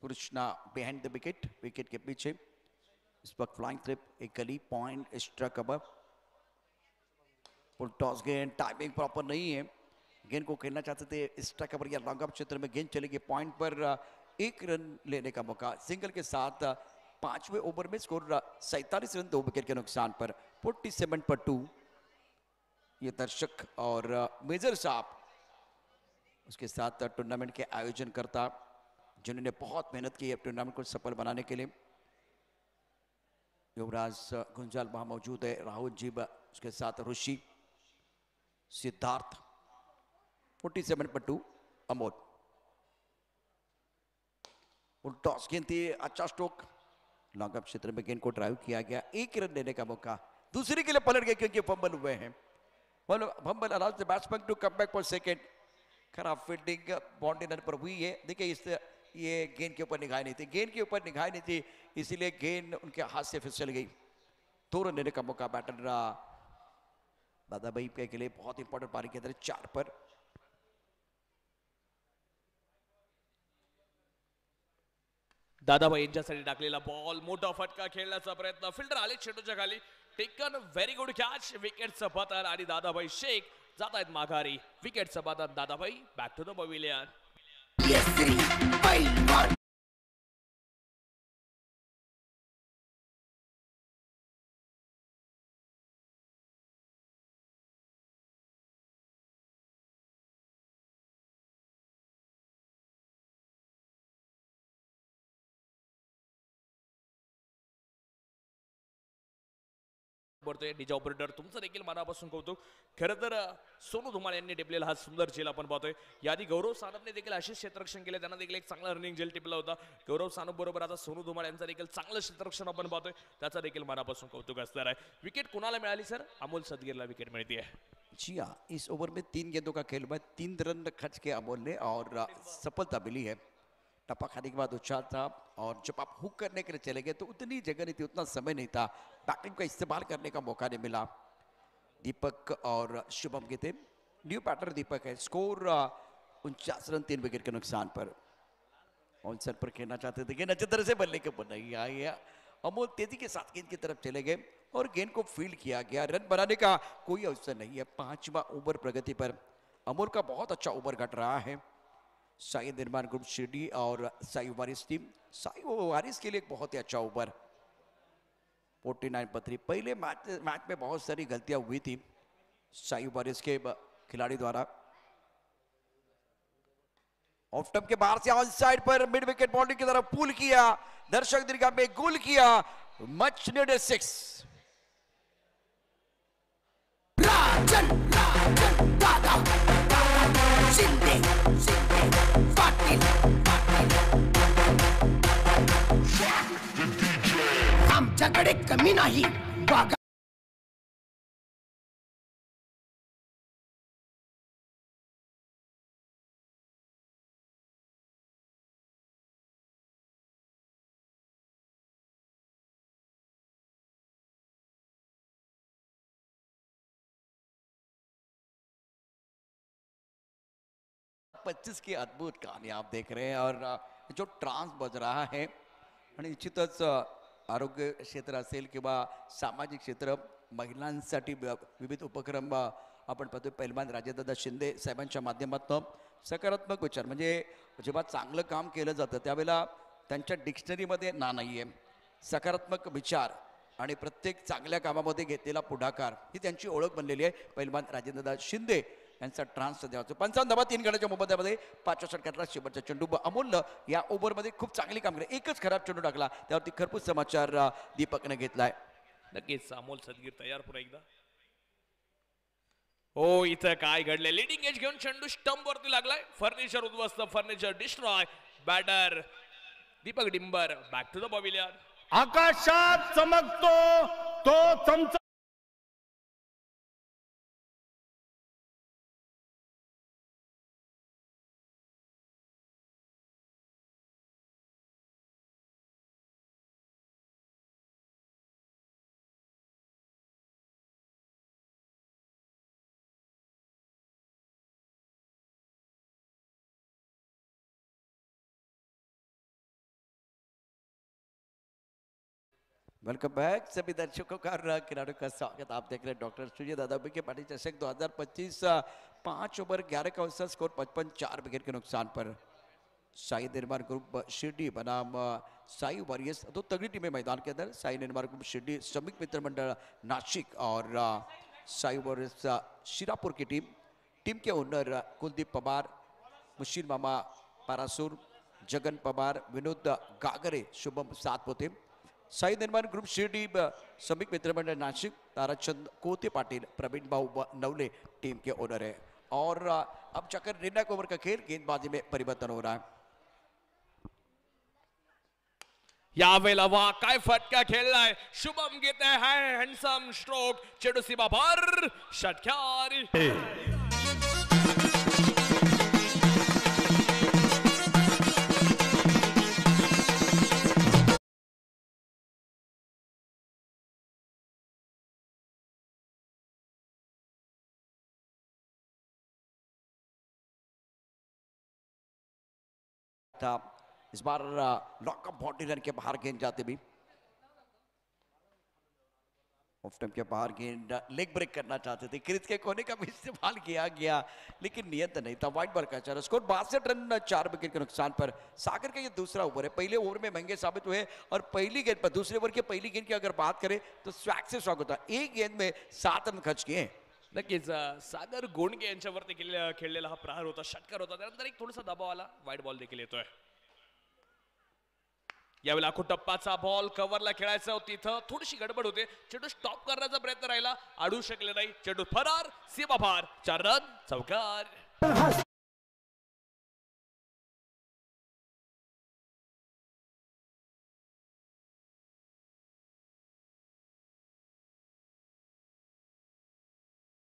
Krishna behind the wicket, wicket के पीछे इस वक्त फ्लाइंग स्लिप, एक gully point, extra cover. Full toss गेंद, टाइमिंग प्रॉपर नहीं है. गेंद को खेलना चाहते थे एक्स्ट्रा कवर या लॉन्ग अप क्षेत्र में, गेंद चलेगी पॉइंट पर. 1 रन लेने का मौका सिंगल के साथ. 5वें ओवर में स्कोर 47 रन 2 विकेट के नुकसान पर. 47 पर 2. ये दर्शक और मेजर साहब उसके साथ टूर्नामेंट के आयोजन करता, जिन्होंने बहुत मेहनत की है टूर्नामेंट को सफल बनाने के लिए. युवराज गुंजाल वहां मौजूद है, राहुल जी उसके साथ ऋषि, सिद्धार्थ. 47 पर 2 अमोल. टॉस गेंद थी, अच्छा स्ट्रोक, लॉन्ग अप क्षेत्र में गेंद को ड्राइव किया गया. 1 रन लेने का मौका दूसरे के लिए पलट गया क्योंकि फंबल हुए हैं. Fumble allows the batsman to come back for second. खराब फील्डिंग बाउंड्री पर हुई है. देखिए इस ये गेंद के ऊपर निगाह नहीं थी, गेंद के ऊपर निगाह नहीं थी, इसीलिए गेंद उनके हाथ से फिसल गई. 2 रन लेने का मौका बैटर दादाभाई के लिए बहुत इंपॉर्टेंट पारी के अंदर 4 पर. दादाभाई यांच्यासाठी टाकलेला बॉल, मोठा फटका खेळण्याचा प्रयत्न, फिल्डर आले चेंडूच्या खाली, टेकन, व्हेरी गुड कॅच, विकेटचं पतन आणि दादाभाई शेख जात आहेत माघारी. विकेटचं पतन, Dadabhai back to the pavilion. पडतोय डीजे ऑपरेटर, तुमचं देखील मनापासून कौतुक. खरं तर सोनू धुमाळ यांनी टिपलेला हा सुंदर झेल आपण पाहतोय. याआधी गौरव सानपने देखील असेच क्षेत्ररक्षण केले, त्यांना देखील एक चांगला रनिंग झेल टिपला होता. गौरव सानप बरोबर आता सोनू धुमाळ यांचा देखील चांगलं क्षेत्ररक्षण आपण पाहतोय, त्याचा देखील मनापासून कौतुक असणार आहे. विकेट कुणाला मिळाली सर? अमोल सदगीरला विकेट मिळते आहे. जी हाँ, इस ओवर में 3 गेंदों का खेल हुआ, 3 रन खर्च के अमोल ने और सफलता मिली है. टप्पा खाने के बाद उछाल था, और जब आप हुक करने के लिए चले गए तो उतनी जगह नहीं थी, उतना समय नहीं था, बैटिंग का इस्तेमाल करने का मौका नहीं मिला. दीपक और शुभम के थे, न्यू बैटर दीपक है. स्कोर 49 रन 3 विकेट के नुकसान पर. ऑन सर पर खेलना चाहते थे, गेंद अच्छी तरह से बल्ले के ऊपर नहीं आई है. अमोल तेजी के साथ गेंद की तरफ चले गए और गेंद को फील्ड किया गया. रन बनाने का कोई अवसर नहीं है. 5वां ओवर प्रगति पर. अमोल का बहुत अच्छा ओवर घट रहा है. साई निर्माण ग्रुप शिरडी और साई वारिस टीम. साई वारिस के लिए एक बहुत ही अच्छा ओवर. 49 पर 3. पहले मैच में बहुत सारी गलतियां हुई थी साई वारिस के खिलाड़ी द्वारा. ऑफ टर्म के बाहर से ऑन साइड पर मिड विकेट बाउंड्री की तरफ पुल किया, दर्शक दीर्घा में गोल किया. Much needed 6. राजन राजन दादा शिंदे शिंदे पाटील पाटील आमच्याकडे कमी नाही वागा. पच्चीस की अद्भुत कहानी आप देख रहे हैं और जो ट्रान्स बज रहा है आणि निश्चितच आरोग्य क्षेत्र असेल किंवा सामाजिक क्षेत्र महिलांसाठी विविध उपक्रम आपण पाहतोय. पैलवान राजेदादा शिंदे साहेबांच्या माध्यमातून सकारात्मक विचार म्हणजे जेव्हा चांगलं काम केलं जातं त्यावेळेला त्यांच्या डिक्शनरीमध्ये नाही आहे. सकारात्मक विचार आणि प्रत्येक चांगल्या कामामध्ये घेतलेला पुढाकार ही त्यांची ओळख बनलेली आहे. पैलवान राजेदादा शिंदे यांचा ट्रान्स द्यावा. 55 गटाच्या मोबदल्यामध्ये 5व्या षटकातला शेवटचा चेंडू अमोलनं या ओव्हरमध्ये खूप चांगली कामगिरी, एकच खराब चेंडू टाकला, त्यावरती खरपूस समाचार दीपकने घेतलाय. नक्कीच अमोल सदगीर तयार पुन्हा एकदा. हो इथं काय घडलंय, लिडिंग एज घेऊन चेंडू स्टंप वरती लागलाय. फर्निचर उद्ध्वस्त, furniture destroy. Batter Deepak Dimber back to the pavilion. आकाशात चमकतो तो चमचा. वेलकम बैक सभी दर्शकों का खिलाड़ियों का स्वागत. आप देख रहे हैं डॉक्टर सुजय दादा विखे पाटिल चषक 2025. 5 ओवर 11 का औसत स्कोर 55, 4 विकेट के नुकसान पर साई निर्माण ग्रुप शिरडी बनाम साई वॉरियर्स, दो तगड़ी टीमें मैदान के अंदर. साई निर्माण ग्रुप शिरडी श्रमिक मित्र मंडल नासिक और साई वॉरियर्स शिरापुर की टीम के ओनर कुलदीप पवार, मुशीर मामा पारासुर, जगन पवार, विनोद गागरे, शुभम सातपुते. साई निर्माण ग्रुप शिरडी श्रमिक मित्र मंडल नासिक ताराचंद कोते पाटिल, प्रवीण भाऊ नवले टीम के ओनर है. और अब चक्कर निर्णायक ओवर का खेल, गेंदबाजी में परिवर्तन हो रहा है. यावेळेला वा काय फटका खेळलाय शुभम गीते. हँडसम स्ट्रोक, चेंडू सीमा पार, षटकार. था इस बार लॉकअप बाउंड्री रन के बाहर गेंद जाते भी ऑफ टाइम के बाहर गेंद लेग ब्रेक करना चाहते थे. क्रीज के कोने का भी इस्तेमाल किया गया लेकिन नियत नहीं था. वाइड बॉल का चार स्कोर 62 रन 4 विकेट के नुकसान पर. सागर का ये दूसरा ओवर है. पहले ओवर में महंगे साबित हुए और पहली गेंद पर, दूसरे ओवर की पहली गेंद की अगर बात करें तो स्वैग से स्वागत होता. एक गेंद में 7 रन खर्च किए. नक्कीच सागर गोंडके यांच्यावरती खेळलेला हा प्रहार होता, षटकार होता. त्यानंतर एक थोडासा दबाव आला, वाईड बॉल देखील येतोय. यावेळेला टप्पाचा बॉल कव्हरला खेळायचा होता, तिथं थोडीशी गडबड होते. चेंडू स्टॉप करण्याचा प्रयत्न राहिला, अडू शकले नाही. चेंडू फरार, सीमा पार, 4 रन, चौकार.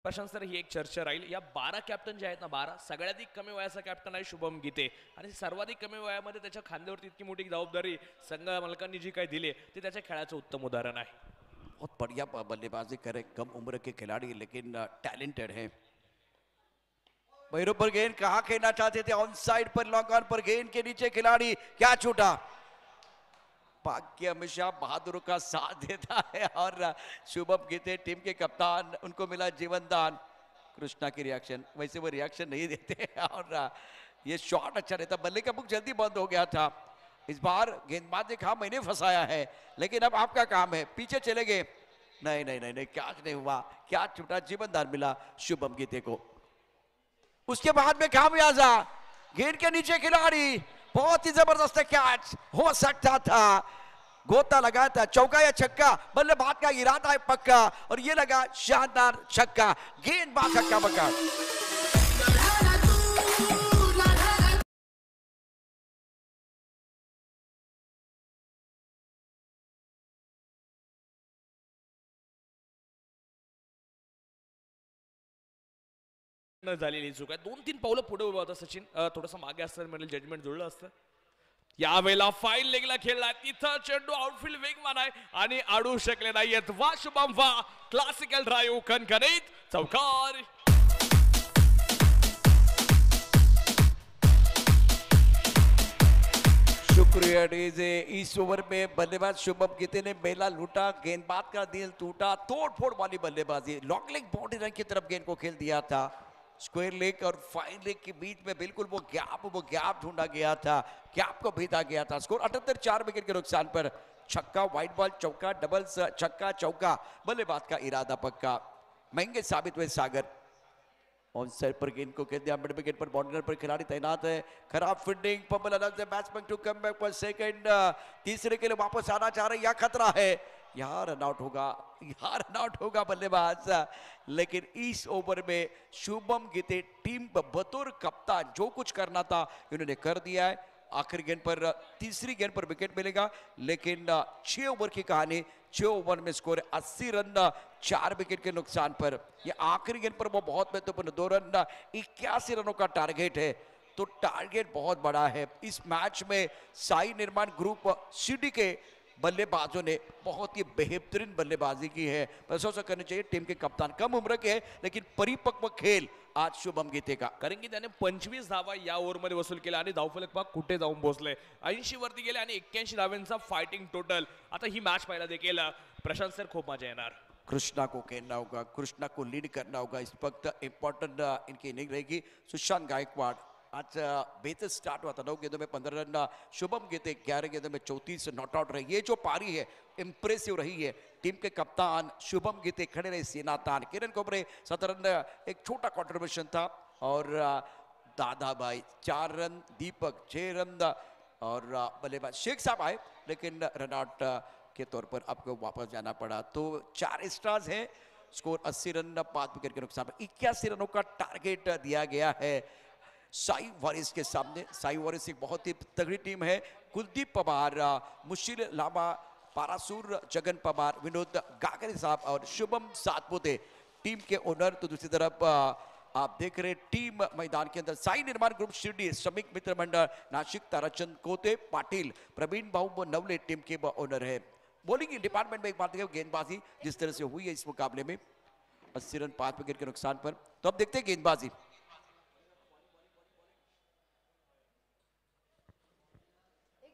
प्रशांत सर, ही एक चर्चा राहील. या 12 कॅप्टन जे आहेत ना, 12 सगळ्याधिक कमी वयाचा कॅप्टन आहे शुभम गीते. आणि सर्वाधिक कमी वयामध्ये त्याच्या खांद्यावरती इतकी मोठी जबाबदारी संघ मालकांनी जी काही दिली ते त्याच्या खेळाचं उत्तम उदाहरण आहे. बहुत बढ़िया बल्लेबाजी करे, कम उम्र के खिलाड़ी लेकिन टैलेंटेड है. बहिरों पर गेंद कहाँ खेलना चाहते थे, ऑन साइड पर, लॉन्ग ऑन पर, गेंद के नीचे खिलाड़ी, क्या छूटा. भाग्य हमेशा बहादुर का साथ देता है और शुभम गीते टीम के कप्तान, उनको मिला जीवन दान. कृष्णा की रिएक्शन, वैसे वो रिएक्शन नहीं देते और ये शॉट अच्छा रहता. बल्ले का बुक जल्दी बंद हो गया था. इस बार गेंदबाज ने कहा मैंने फंसाया है लेकिन अब आपका काम है, पीछे चले गए. नहीं नहीं नहीं नहीं, कैच नहीं हुआ, क्या छूटा. जीवन दान मिला शुभम गीते को. उसके बाद में खामियाजा, गेंद के नीचे खिलाड़ी, बहुत ही जबरदस्त कैच हो सकता था. गोता लगाया था, चौका या छक्का, बल्लेबाज का इरादा है पक्का और ये लगा शानदार छक्का. गेंदबाज छक्का बका. न झालेली चूक आहे. 2-3 पावलं पुढे उभा होता सचिन. थोडंसं मागे असतं म्हणजे जजमेंट जुळलं असतं. यावेळेला फाईन लेगला खेळला, तिथं चेंडू आउटफील्ड वेगवान आहे आणि अडू शकले नाहीयेत. वा शुभम वा, क्लासिकल ड्राईव्ह खणखणीत चौकार. शुक्रिया डीजे. इस ओवर में बल्लेबाज शुभम गिते ने बेला लूटा, गेंदबाज का दिल टूटा. तोड़फोड़ वाली बल्लेबाजी, लॉन्ग लेग बाउंड्री लाइन की तरफ गेंद को खेल दिया था. स्क्वायर लेग और फाइन लेग के बीच में बिल्कुल वो गैप ढूंढा गया था, गैप को भेदा गया था. स्कोर 78, 4 विकेट के नुकसान पर. छक्का, वाइड बॉल, चौका, डबल्स, छक्का, चौका. बल्लेबाज का इरादा पक्का. महंगे साबित हुए सागर. ऑन साइड पर गेंद को खेल दिया, मिड विकेट पर बाउंड्री पर खिलाड़ी तैनात है. खराब फील्डिंग, पंबल अलग से बैट्समैन टू कम बैक पर सेकंड. तीसरे के लिए वापस आना चाह रहे, यह खतरा है. यहाँ रन आउट होगा बल्लेबाज. लेकिन इस ओवर में शुभम गिते टीम बतौर कप्तान जो कुछ करना था इन्होंने कर दिया है. आखिरी गेंद पर, तीसरी गेंद पर विकेट मिलेगा. लेकिन 6 ओवर की कहानी, 6 ओवर में स्कोर 80 रन, 4 विकेट के नुकसान पर. ये आखिरी गेंद पर वो बहुत महत्वपूर्ण 2 रन, 81 रनों का टारगेट है. तो टारगेट बहुत बड़ा है. इस मैच में साई निर्माण ग्रुप सिटी के बल्लेबाजों ने बहुत ही बेहतरीन बल्लेबाजी की है. प्रशंसा करनी चाहिए टीम के कप्तान. कम उम्र के हैं लेकिन परिपक्व खेल आज शुभम गीते का. कारण की त्याने 25 धावा या ओव्हरमध्ये वसूल केला आणि धावफलक पाक कुठे जाऊन पोहोचले. 80 वरती गेले आणि 81 धाव्यांचा फायटिंग टोटल. आता ही मॅच पाहायला देखील प्रशांत सर खूप मजा येणार. कृष्णा को खेलना होगा, कृष्णा को लीड करना होगा. इस वक्त इंपॉर्टेंट इनकी इनिंग रहेगी. सुशांत गायकवाड़ आज बेहतर स्टार्ट हुआ था. 9 गेंदों में 15 रन. शुभम गीते 11 गेंदों में 34 नॉट आउट रही. ये जो पारी है इंप्रेसिव रही है. टीम के कप्तान शुभम गीते खड़े रहे सीना तान. किरण कोबरे 17 रन, एक छोटा कॉन्ट्रीब्यूशन था. और दादा भाई 4 रन, दीपक 6 रन और बल्लेबाज शेख साहब आए लेकिन रन आउट के तौर पर आपको वापस जाना पड़ा. तो 4 स्टार्स हैं. स्कोर 80 रन, 5 विकेट के नुकसान पर. 81 रनों का टारगेट दिया गया है साई वॉरिस के सामने. साई वॉरिस एक बहुत ही तगड़ी टीम है. कुलदीप पवार, मुशीर लामा, पारासुर, जगन पवार, विनोद गागरे साहब और शुभम सातपुते टीम के ओनर. तो दूसरी तरफ आप देख रहे टीम मैदान के अंदर साई निर्माण ग्रुप शिर्डी, श्रमिक मित्र मंडल नाशिक, ताराचंद कोते, पाटिल, प्रवीण भाऊ नवले टीम के ओनर है. बॉलिंग डिपार्टमेंट में एक बात देखिए, गेंदबाजी जिस तरह से हुई है इस मुकाबले में 80 रन 5 विकेट के नुकसान पर. तो अब देखते हैं गेंदबाजी.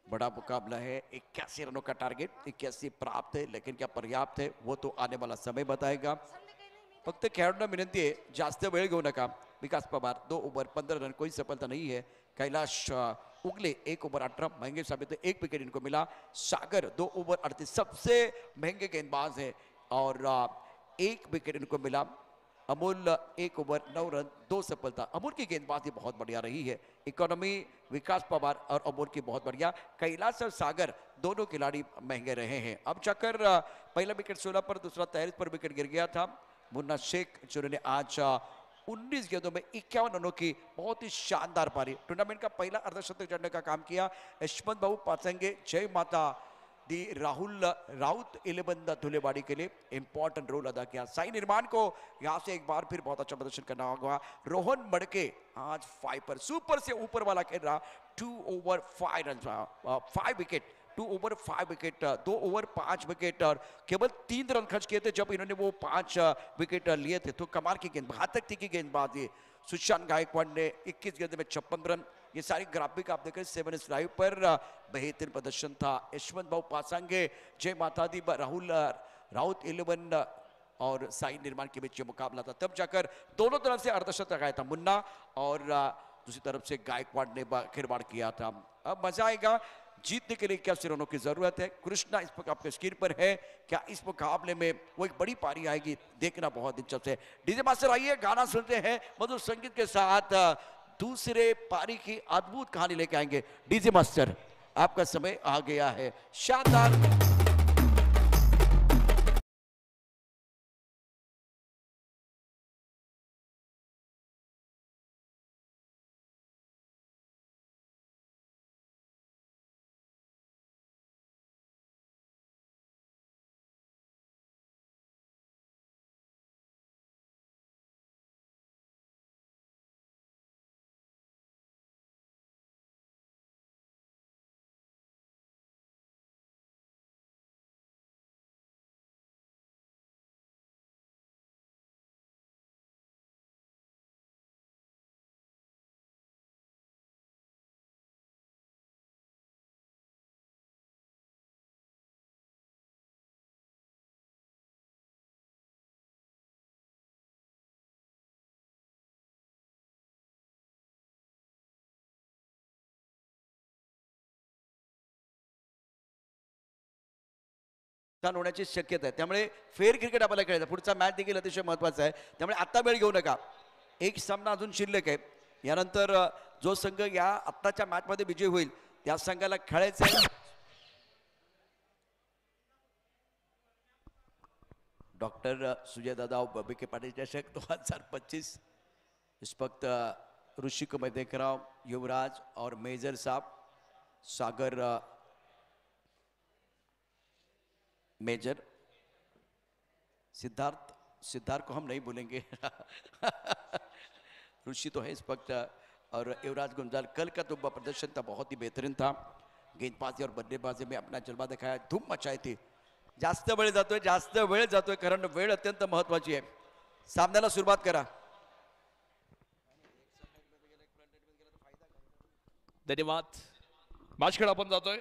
बड़ा मुकाबला है. 81 रनों का टारगेट, 81 प्राप्त है लेकिन क्या पर्याप्त है वो तो आने वाला समय बताएगा. फक्त खेळाडूंना विनंती आहे जास्त वेळ घेऊ नका. विकास पवार 2 ओव्हर 15 रन, कोई सफलता नहीं है. कैलाश उगले 1 ओवर 18, महंगे साबित है. 1 विकेट इनको मिला. सागर 2 ओवर 38, सबसे महंगे गेंदबाज है और 1 विकेट इनको मिला. अमोल 1 ओवर 9 रन, 2 सफलता. अमोल की गेंदबाजी बहुत बढ़िया रही है. इकोनॉमी विकास पवार और अमोल की बहुत बढ़िया. कैलाश और सागर दोनों खिलाड़ी महंगे रहे हैं. अब चक्कर पहला विकेट 16 पर, दूसरा 43 पर विकेट गिर गया था. मुन्ना शेख जिन्होंने आज 19 गेंदों में 51 रनों की बहुत ही शानदार पारी, टूर्नामेंट का पहला अर्धशतक जड़ने का काम किया. यशवंत बाबू पाचंगे, जय माता दी, राहुल राउत 11 धुलेवाड़ी के लिए इंपॉर्टेंट रोल अदा किया. साई निर्माण को यहां से एक बार फिर बहुत अच्छा प्रदर्शन करना होगा. रोहन मड़के आज 5 पर, सुपर से ऊपर वाला खेल रहा. 2 over 5 run, 5 wicket, 2 over 5 wicket, 2 over 5 wicket और केवल 3 रन खर्च किए थे जब इन्होंने वो 5 विकेट लिए थे. तो कमाल की गेंद, घातक थी की गेंदबाजी. सुशांत गायकवाड़ ने 21 गेंद में 56 रन. ये सारी ग्राफिक आप देख रहे हैं 7 ड्राइव पर बेहतरीन प्रदर्शन था. यशवंत बाबू पासांगे, जय माता दी, राहुल राउत 11 और साई निर्माण के बीच ये मुकाबला था. तब जाकर दोनों तरफ से अर्धशतक आया था. मुन्ना और दूसरी तरफ से गायकवाड़ ने खिलवाड़ किया था. अब मजा आएगा. जीतने के लिए 81 रनों की जरूरत है. कृष्णा इस वक्त आपके स्क्रीन पर है. क्या इस मुकाबले में वो एक बड़ी पारी आएगी, देखना बहुत दिलचस्प है. डीजे मास्टर आइए, गाना सुनते हैं मधुर संगीत के साथ. दूसरे पारी की अद्भुत कहानी लेके आएंगे. डीजे मास्टर आपका समय आ गया है. शानदार नुकसान होण्याची शक्यता आहे. त्यामुळे फेअर क्रिकेट आपल्याला खेळायचं. पुढचा मॅच देखील अतिशय महत्त्वाचा आहे. त्यामुळे आत्ता वेळ घेऊ नका. एक सामना अजून शिल्लक आहे. यानंतर जो संघ या आत्ताच्या मॅचमध्ये विजयी होईल त्या संघाला खेळायचं आहे डॉक्टर सुजयदादा विखे पाटील चषक 2025. इस वक्त ऋषि को मैं देख रहा हूँ, युवराज और मेजर साहब, सागर मेजर, सिद्धार्थ को हम नहीं बोलेंगे ऋषि तो है इस वक्त, और युवराज गुंजाल. कल का तो प्रदर्शन था बहुत ही बेहतरीन था. गेंदबाजी और बल्लेबाजी में अपना जलवा दिखाया, धूम मचाई थी. जास्त वेळ जातोय कारण वेळ अत्यंत महत्वाची आहे. सामन्याला सुरुवात करा. धन्यवाद. मॅच खेळ आपण जातोय.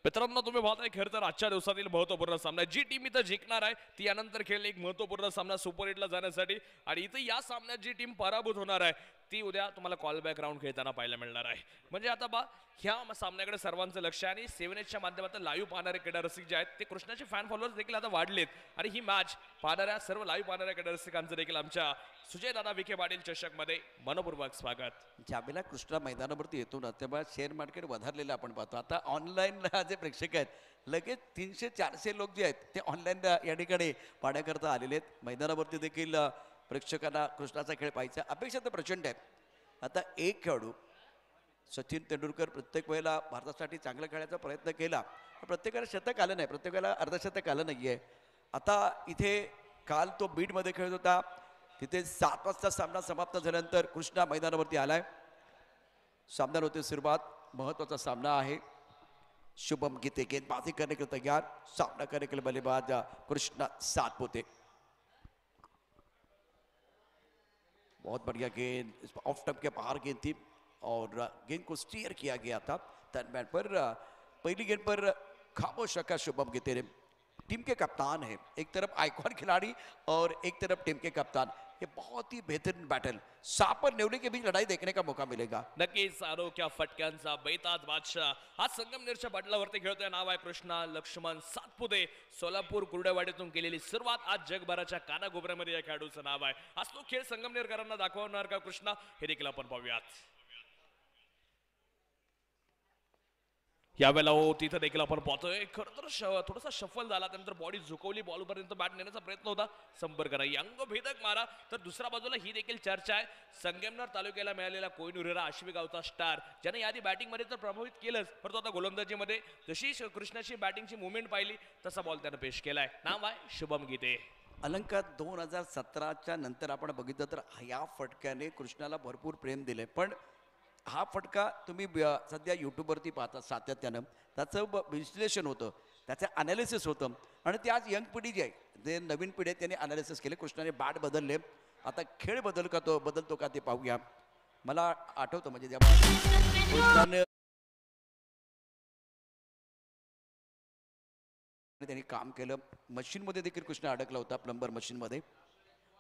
मित्रांनो, तुम्ही पाहताय खरं तर आजच्या दिवसातील महत्वपूर्ण सामना. जी टीम इथं जिंकणार आहे ती यानंतर खेळेल एक महत्वपूर्ण सामना सुपर 8 ला जाण्यासाठी. आणि इथं या सामन्यात जी टीम पराभूत होणार आहे ती उद्या तुम्हाला कॉल बॅक राऊंड खेळताना पाहायला मिळणार आहे. म्हणजे आता ह्या सामन्याकडे सर्वांचं लक्ष आहे. आणि 7Hच्या माध्यमातून लाईव्ह पाहणारे क्रीडारसिक जे आहेत ते कृष्णाचे फॅन फॉलोअर्स देखील आता वाढलेत. आणि ही मॅच पाहणाऱ्या सर्व लाईव्ह पाहणाऱ्या क्रीडारसिकांचं देखील आमच्या सुजयदादा विखे पाटील चषकमध्ये मनपूर्वक स्वागत. ज्यावेळेला कृष्णा मैदानावरती येतो ना तेव्हा शेअर मार्केट वधारलेलं आपण पाहतो. आता ऑनलाईन जे प्रेक्षक आहेत लगेच 300-400 लोक जे आहेत ते ऑनलाईन या ठिकाणी पाहण्याकरता आलेले आहेत. मैदानावरती देखील प्रेक्षकांना कृष्णाचा खेळ पाहायचा अपेक्षा तर प्रचंड आहे. आता एक खेळाडू सचिन तेंडुलकर प्रत्येक वेळेला भारतासाठी चांगला खेळायचा प्रयत्न केला, प्रत्येकाला शतक आलं नाही, प्रत्येकाला अर्धशतक आलं नाही आहे. आता इथे काल तो बीडमध्ये खेळत होता, तिथे 7 वाजता सामना समाप्त झाल्यानंतर कृष्णा मैदानावरती आलाय. सामन्याला होते सुरुवात. महत्वाचा सामना आहे. शुभम गीते गेंदबाजी करने के लिए तैयार, सामना करने के लिए बल्लेबाज कृष्णा सातपुते. बहुत बढ़िया गेंद, ऑफ स्टंप के बाहर गेंद थी और गेंद को स्टीयर किया गया था. टर्नबैक पर पहली गेंद पर खामोश रखा शुभम गीते ने. टीम के कप्तान है, एक तरफ आइकॉन खिलाड़ी और एक तरफ टीम के कप्तान. ये बहुत ही बेहतरीन बैटल, साप और नेवले के बीच लड़ाई देखने का मौका मिलेगा. नक्कीच अनोख्या फटक्यांचा बेताज बादशाह हा संगमनेरच्या बदलावरती खेळतोय. नाव आहे कृष्णा लक्ष्मण सातपुते. सोलापूर कुर्डेवाडीतून केलेली सुरुवात आज जगभराच्या कानाकोपऱ्यामध्ये या खेळाडूचं नाव आहे. आज तो खेळ संगमनेरकरांना दाखवणार का कृष्णा हे देखील आपण पाहूयात. यावेळेला तिथं देखील आपण पाहतोय खरं तर थोडासा शफल झाला, त्यानंतर बॉडी झुकवली, बॉलपर्यंत बॅट नेण्याचा प्रयत्न होता, संपर्क नाही, अंगभेदक मारा. तर दुसऱ्या बाजूला ही देखील चर्चा आहे. संगमनेर तालुक्याला मिळालेला कोहिनूर हिरा आश्विगावचा स्टार ज्याने यादी बॅटिंगमध्ये तर प्रभावित केलंच, परंतु आता गोलंदाजीमध्ये जशी कृष्णाची बॅटिंगची मुवमेंट पाहिली तसा बॉल त्यानं पेश केलाय. नाव आहे शुभम गीते. अलंकार 2017च्या नंतर आपण बघितलं तर या फटक्याने कृष्णाला भरपूर प्रेम दिले. पण हा फटका तुम्ही सध्या यूट्यूबवरती पाहता सातत्यानं, त्याचं विश्लेषण होतं, त्याचं अनालिसिस होतं. आणि ते आज यंग पिढी जी आहे, जे नवीन पिढी आहे त्यांनी अनालिसिस केले. कृष्णाने बॅट बदलले, आता खेळ बदलतो का ते पाहूया. मला आठवतं म्हणजे जेव्हा कृष्णाने त्यांनी काम केलं, मशीनमध्ये देखील कृष्णा अडकला होता, प्लंबर मशीनमध्ये.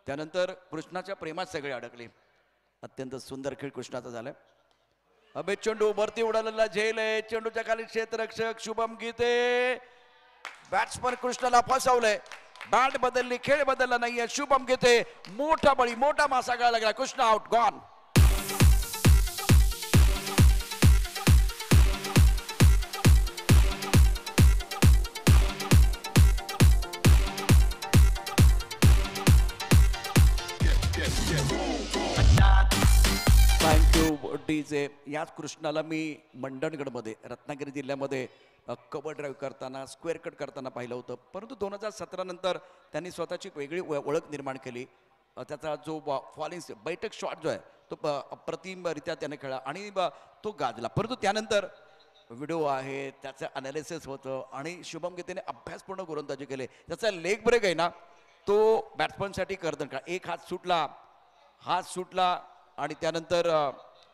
त्यानंतर कृष्णाच्या प्रेमात सगळे अडकले. अत्यंत सुंदर खेळ कृष्णाचा झाला. अबे चेंडू वरती उडालेला झेल आहे, चेंडूच्या खाली क्षेत्ररक्षक शुभम गीते. बॅट्समन कृष्णाला फसवलंय, बॅट बदलली, खेळ बदलला नाहीये. शुभम गीते मोठा बळी, मोठा मासा गळा लागला. Krishna out, gone. Thank you DJ. याच कृष्णाला मी मंडणगडमध्ये रत्नागिरी जिल्ह्यामध्ये कव्हर ड्राईव्ह करताना, स्क्वेअर कट करताना पाहिलं होतं. परंतु 2017 नंतर त्यांनी स्वतःची वेगळी ओळख निर्माण केली. त्याचा जो फॉलिंग बैठक शॉट जो आहे तो अप्रतिमरित्या त्याने खेळला आणि तो गाजला. परंतु त्यानंतर व्हिडिओ आहे, त्याचं अनालिसिस होतं आणि शुभम गीतेने अभ्यासपूर्ण गोलंदाजी केले. त्याचा लेग ब्रेक आहे ना तो बॅट्समनसाठी कर्दन का. एक हात सुटला आणि त्यानंतर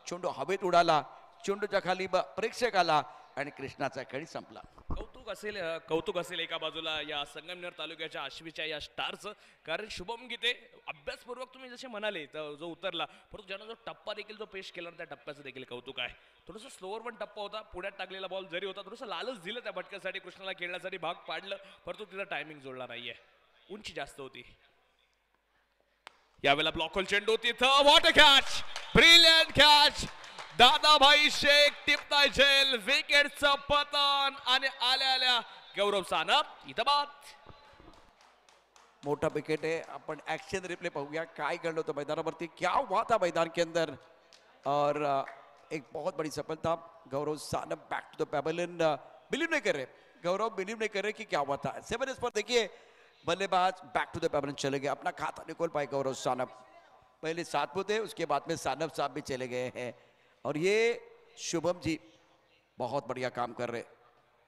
चेंडू हवेत उडाला, चेंडूच्या खाली प्रेक्षक आला आणि कृष्णाचा खेळ संपला. कौतुक कौतुक असेल एका बाजूला या संगमनेर तालुक्याच्या आश्वीच्या या स्टारचं, कारण शुभम गीते अभ्यासपूर्वक तुम्ही जसे म्हणाले तर जो उतरला, परंतु ज्यानं जो टप्पा देखील जो पेश केला त्या टप्प्याचं देखील कौतुक आहे. थोडंसं स्लोअर पण टप्पा होता, पुण्यात टाकलेला बॉल जरी होता, थोडंसं लालच दिलं त्या भटक्यासाठी, कृष्णाला खेळण्यासाठी भाग पाडलं, परंतु तिला टायमिंग जोडला नाहीये, उंची जास्त होती. यावेळेला ब्लॉक होल चेंडू तिथं, what a catch, brilliant catch. Dadabhai Shaikh टिपताय झेल, विकेटचं पतन आणि आल्या गौरव सानप इथं बाद. मोटा विकेट है. अपन एक्शन रिप्ले पाऊंगा काय घडलं होतं मैदानावरती, क्या हुआ था मैदान के अंदर. और एक बहुत बड़ी सफलता. Gaurav Sanap back to the pavilion. Believe नहीं कर रहे गौरव, बिलीव नहीं कर रहे कि क्या हुआ था. 7 पर देखिए बल्लेबाज बैक टू द पेवेलियन चले गए, अपना खाता नहीं खोल पाए गौरव सानप. पहले सातपुत है, उसके बाद में सानप साहब भी चले गए हैं. और ये शुभम जी बहुत बढ़िया काम कर रहे.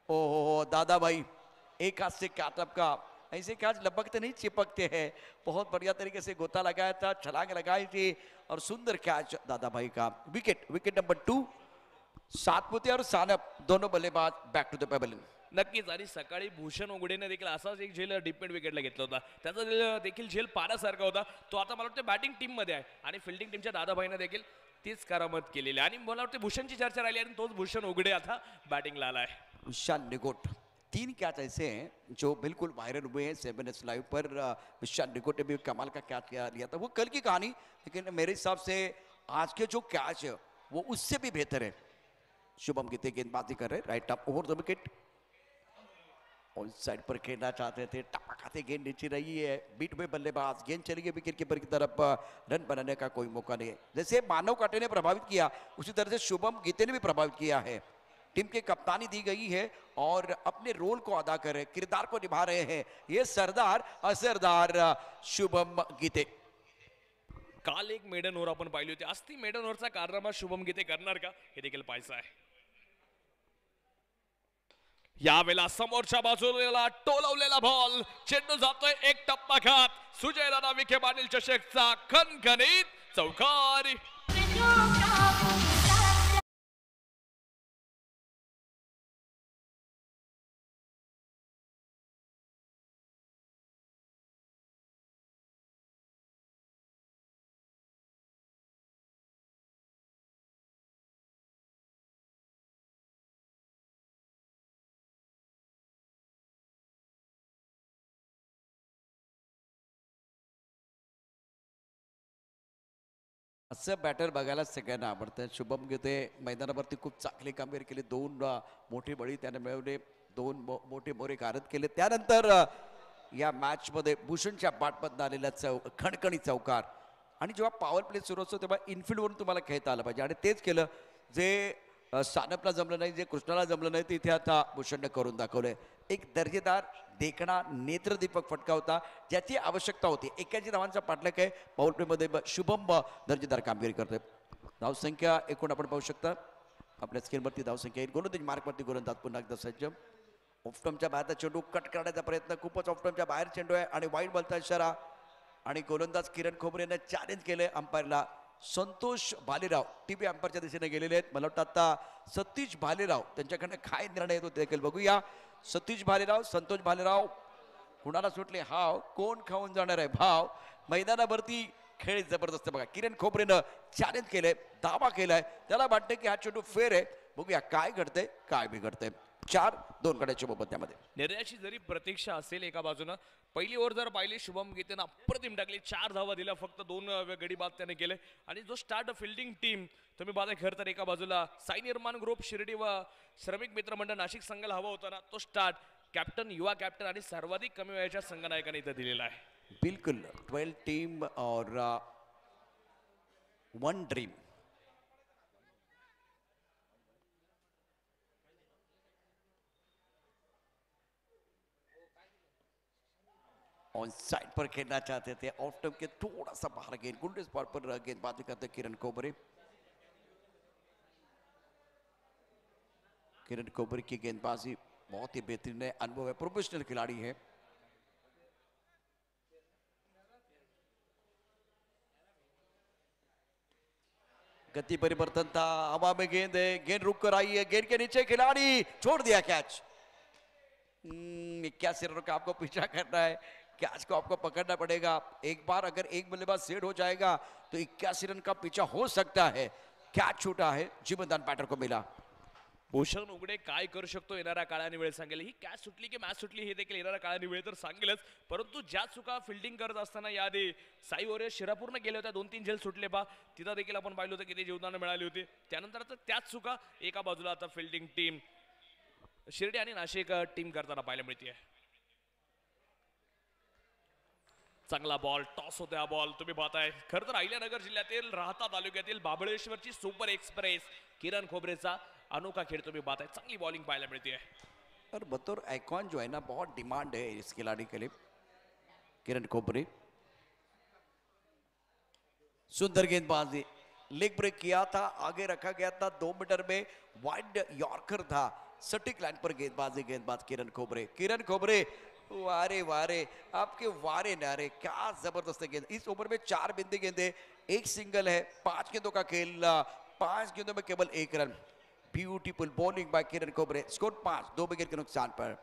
ओहो दादा भाई, एक हाथ से कैटअप का, ऐसे कैच लपकते नहीं चिपकते हैं. बहुत बढ़िया तरीके से गोता लगाया था, छलांग लगाई थी और सुंदर कैच दादा भाई का. Wicket number 2. सातपुते और सानप दोनों बल्लेबाज बैक टू द पेवेलियन. नक्कीच. आणि सकाळी भूषण उघडेने देखील असाच एक झेल डिपेंड विकेटला घेतला होता, त्याचा देखील झेल पाण्यासारखा होता. तो आता मला वाटतं बॅटिंग टीम मध्ये आहे आणि फिल्डिंग टीमच्या दादाभाईने देखील तीच करामत केलेली आहे. आणि मला वाटतं भूषणची चर्चा राहिली आणि तोच भूषण उघडे आता बॅटिंगला आलाय. विशाल निगोट. 3 कैच ऐसे हैं जो बिल्कुल वायरल हुए हैं 7 लाइव पर. विशाल निगोट ने भी कमाल का कैच लिया था. वो कल की कहानी, लेकिन मेरे हिसाब से आज के जो कैच है वो उससे भी बेहतर है. शुभम गीते गेंदबाजी कर रहे, right up over the wicket. On side पर खेलना चाहते थे, टपा खाते गेंद नीचे रही है. बीट में बल्लेबाज, गेंद चली गई विकेट कीपर की तरफ. रन बनाने का कोई मौका नहीं है. जैसे मानव काटे ने प्रभावित किया, उसी तरह से शुभम गीते ने भी प्रभावित किया है. टीम के कप्तानी दी गई है और अपने रोल को अदा कर रहे, किरदार को निभा रहे हैं ये सरदार असरदार शुभम गीते. काल एक मेडन ओव्हर आपण पाहिली होती, आज ती मेडन ओव्हरचा कारनामा शुभम गीते करणार का हे देखील पाहायचं आहे. यावेळेला समोरच्या बाजूला टोलवलेला बॉल, चेंडू जातोय एक टप्पा खात. सुजय दादा विखे पाटील चषकचा खणखणीत चौकार. असं बॅटर बघायला सगळ्यांना आवडतं. शुभम गीते मैदानावरती खूप चांगली कामगिरी केली. 2 मोठे बळी त्याने मिळवले, 2 मोठे मोरे गारद केले. त्यानंतर या मॅच मध्ये भूषणच्या बॅटमधून आलेला खणखणी चौकार. आणि जेव्हा पॉवर प्ले सुरू असतो तेव्हा इनफिल्डवरून तुम्हाला खेळता आलं पाहिजे आणि तेच केलं. जे सानपला जमलं नाही, जे कृष्णाला जमलं नाही, ते इथे आता भूषणने करून दाखवलंय. एक दर्जेदार देखणा नेत्रदीपक फटका होता ज्याची आवश्यकता होती. 81 धावांचा पाठलाग आहे. पॉवर प्लेमध्ये शुभम दर्जेदार कामगिरी करतोय. धावसंख्या एकूण आपण पाहू शकता आपल्या स्क्रीनवरती. धावसंख्या येईल. गोलंदाज मार्कवरती गोलंदाज पुन्हा एकदा सज्ज. ऑफस्टम्पच्या बाहेरचा चेंडू कट करण्याचा प्रयत्न, खूपच ऑफस्टम्पच्या बाहेर चेंडू आहे आणि वाईड बॉलचा इशारा. आणि गोलंदाज किरण खोबरेने चॅलेंज केलंय अंपायरला. संतोष भालेराव टीव्ही अंपायरच्या दिशेने गेलेले आहेत. मला वाटतं आता सतीश भालेराव त्यांच्याकडनं काय निर्णय येतो ते देखील बघूया. सतीश भालेराव, संतोष भालेराव, कुणाला सुटले हाव, कोण खाऊन जाणार आहे भाव. मैदानावरती खेळ जबरदस्त बघा. किरण खोबरेनं चॅलेंज केलंय, दावा केलाय, त्याला वाटतं की हा चेंडू फेर आहे. बघूया काय घडतंय काय बिघडतंय. 4-2 गड्याच्या मोबदल्यामध्ये. निर्णयाची जरी प्रतीक्षा असेल एका बाजूनं, पहिली ओव्हर जर पाहिली शुभम गीतेनं अप्रतिम टाकली. 4 धावा दिल्या, फक्त 2 गडी बाद त्याने केले. आणि जो स्टार्ट फिल्डिंग टीम तुम्ही बघा, खरं तर एका बाजूला साई निर्माण ग्रुप शिर्डी व श्रमिक मित्र मंडळ नाशिक संघाला हवा होता ना, तो स्टार्ट कॅप्टन, युवा कॅप्टन आणि सर्वाधिक कमी वयाच्या संघनायकाने इथं दिलेला आहे. बिल्कुल 12 टीम और 1 ड्रीम. ऑन साइड पर खेलना चाहते थे, ऑफ टर्म के थोड़ा सा बाहर गेंद, गुंडे स्पॉट पर गेंदबाजी करते किरण कोबरे. किरण कोबरे की गेंदबाजी बहुत ही बेहतरीन है, अनुभव है, प्रोफेशनल खिलाड़ी है. गति परिवर्तन था, हवा में गेंद है, गेंद रुक कर आई है, गेंद के नीचे खिलाड़ी छोड़ दिया कैच. 81 रनों का आपको पीछा करना है, कैच को आपको पकड़ना पड़ेगा। एक बार अगर एक बल्लेबाज सेट हो जाएगा तो 81 रन का पीछा हो सकता है। कैच छूटा है, जिम्मेदार बैटर को मिला। भूषण उघडे काय करू शकतो येणाऱ्या काळाने वेळ सांगेल. ही कॅच सुटली की मॅच सुटली हे देखील येणाऱ्या काळाने वेळ तर सांगेलच. परंतु ज्या चुका फिल्डिंग करत असताना याआधी साई वॉरियर्स शिरापूरने गेले होत्या, 2-3 झेल सुटले पा, तिथं देखील आपण पाहिलं होतं किती जीवदान मिळाली होती. त्यानंतर आता त्याच चुका एका बाजूला आता फिल्डिंग टीम शिर्डी आणि नाशिक टीम करताना पाहायला मिळते. चांगला बॉल टॉस होते. हा बॉल तुम्ही पाहताय खरं तर अहिल्यानगर जिल्ह्यातील राहता तालुक्यातील बाबळेश्वरची सुपर एक्सप्रेस किरण खोबरेचा अनोखा खेळ तुम्ही पाहताय. चांगली बॉलिंग पाहायला मिळते. और बतौर आइकॉन जो है ना, बहुत डिमांड है इस खिलाड़ी के लिए, किरण खोबरे। सुंदर गेंदबाजी, लेग ब्रेक किया था, आगे रखा गया था, 2 मीटर में वाइड यॉर्कर था, सटीक लाइन पर गेंदबाज किरण खोबरे। किरण खोबरे वारे वारे, आपके वारे नारे, क्या जबरदस्त गेंद। इस ओवर में 4 बिंदी गेंदे, 1 सिंगल है, 5 गेंदों का खेल, 5 गेंदों में केवल 1 रन। ब्यूटीफुल बॉलिंग बाय किरण खोबरे। स्कोर 5, 2 विकेट के नुकसान पर।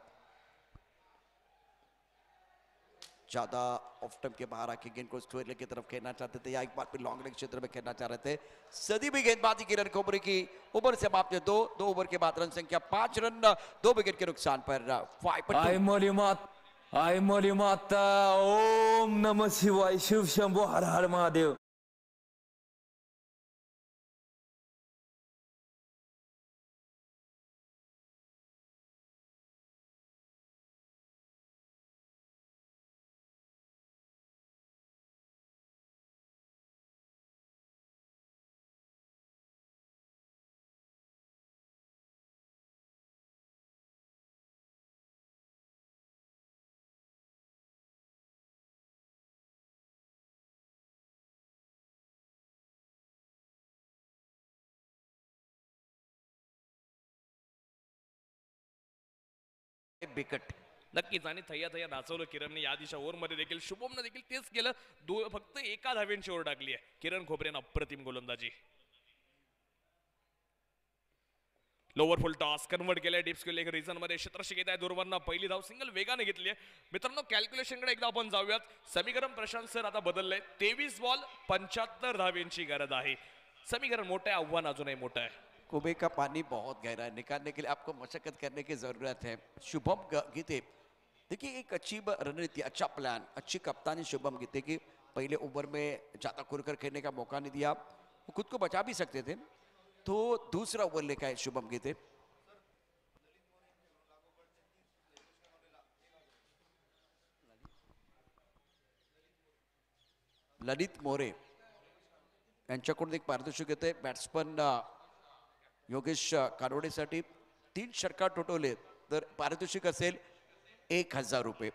ज्यादा ऑफ स्टंप के बाहर आके गेंद को स्क्वायर की तरफ खेलना चाहते थे या एक बार फिर लॉन्ग लेग क्षेत्र में खेलना चाह रहे थे। सदी भी गेंदबाजी किरण खोबरे की। ओवर से समाप्त 2 ओवर के बाद रन संख्या 5 रन, 2 विकेट के नुकसान पर। आई मोली माता, ओम नमः शिवाय, शिव शंभो, हर हर महादेव। विकेट नक्कीच. आणि थैया थैया नाचवलं किरणने या दिशा ओव्हर मध्ये देखील. शुभमने देखील तेच केलं. फक्त एका धावेंची ओव्हर टाकली आहे. किरण खोबरेनं अप्रतिम गोलंदाजी. लोअर फुल टॉस कन्वर्ट केलंय डीप स्क्वेअर लेग रिजन मध्ये. क्षेत्ररक्षक येत आहे दूरवरनं. पहिली धाव सिंगल वेगाने घेतली आहे. मित्रांनो कॅल्क्युलेशन कडे एकदा आपण जाऊयात. समीकरण प्रशांत सर आता बदललंय. 23 बॉल 75 धावेंची गरज आहे. समीकरण मोठं आहे, आव्हान अजूनही मोठं आहे. कुएं का पानी बहुत गहरा है, निकालने के लिए आपको मशक्कत करने की जरूरत है। शुभम गीते, देखिए एक अच्छी रणनीति, अच्छा प्लान, अच्छी कप्तानी शुभम गीते की। पहले ओवर में ज्यादा खुलकर खेलने का मौका नहीं दिया, वो खुद को बचा भी सकते थे, तो दूसरा ओवर लेकर आए शुभम गीते। ललित मोरे यांच्याकडून एक पारितोषिक येते बॅट्समन योगेश कानोडेसाठी। 3 षटकार ठोठवले तर पारितोषिक असेल 1000 रुपये।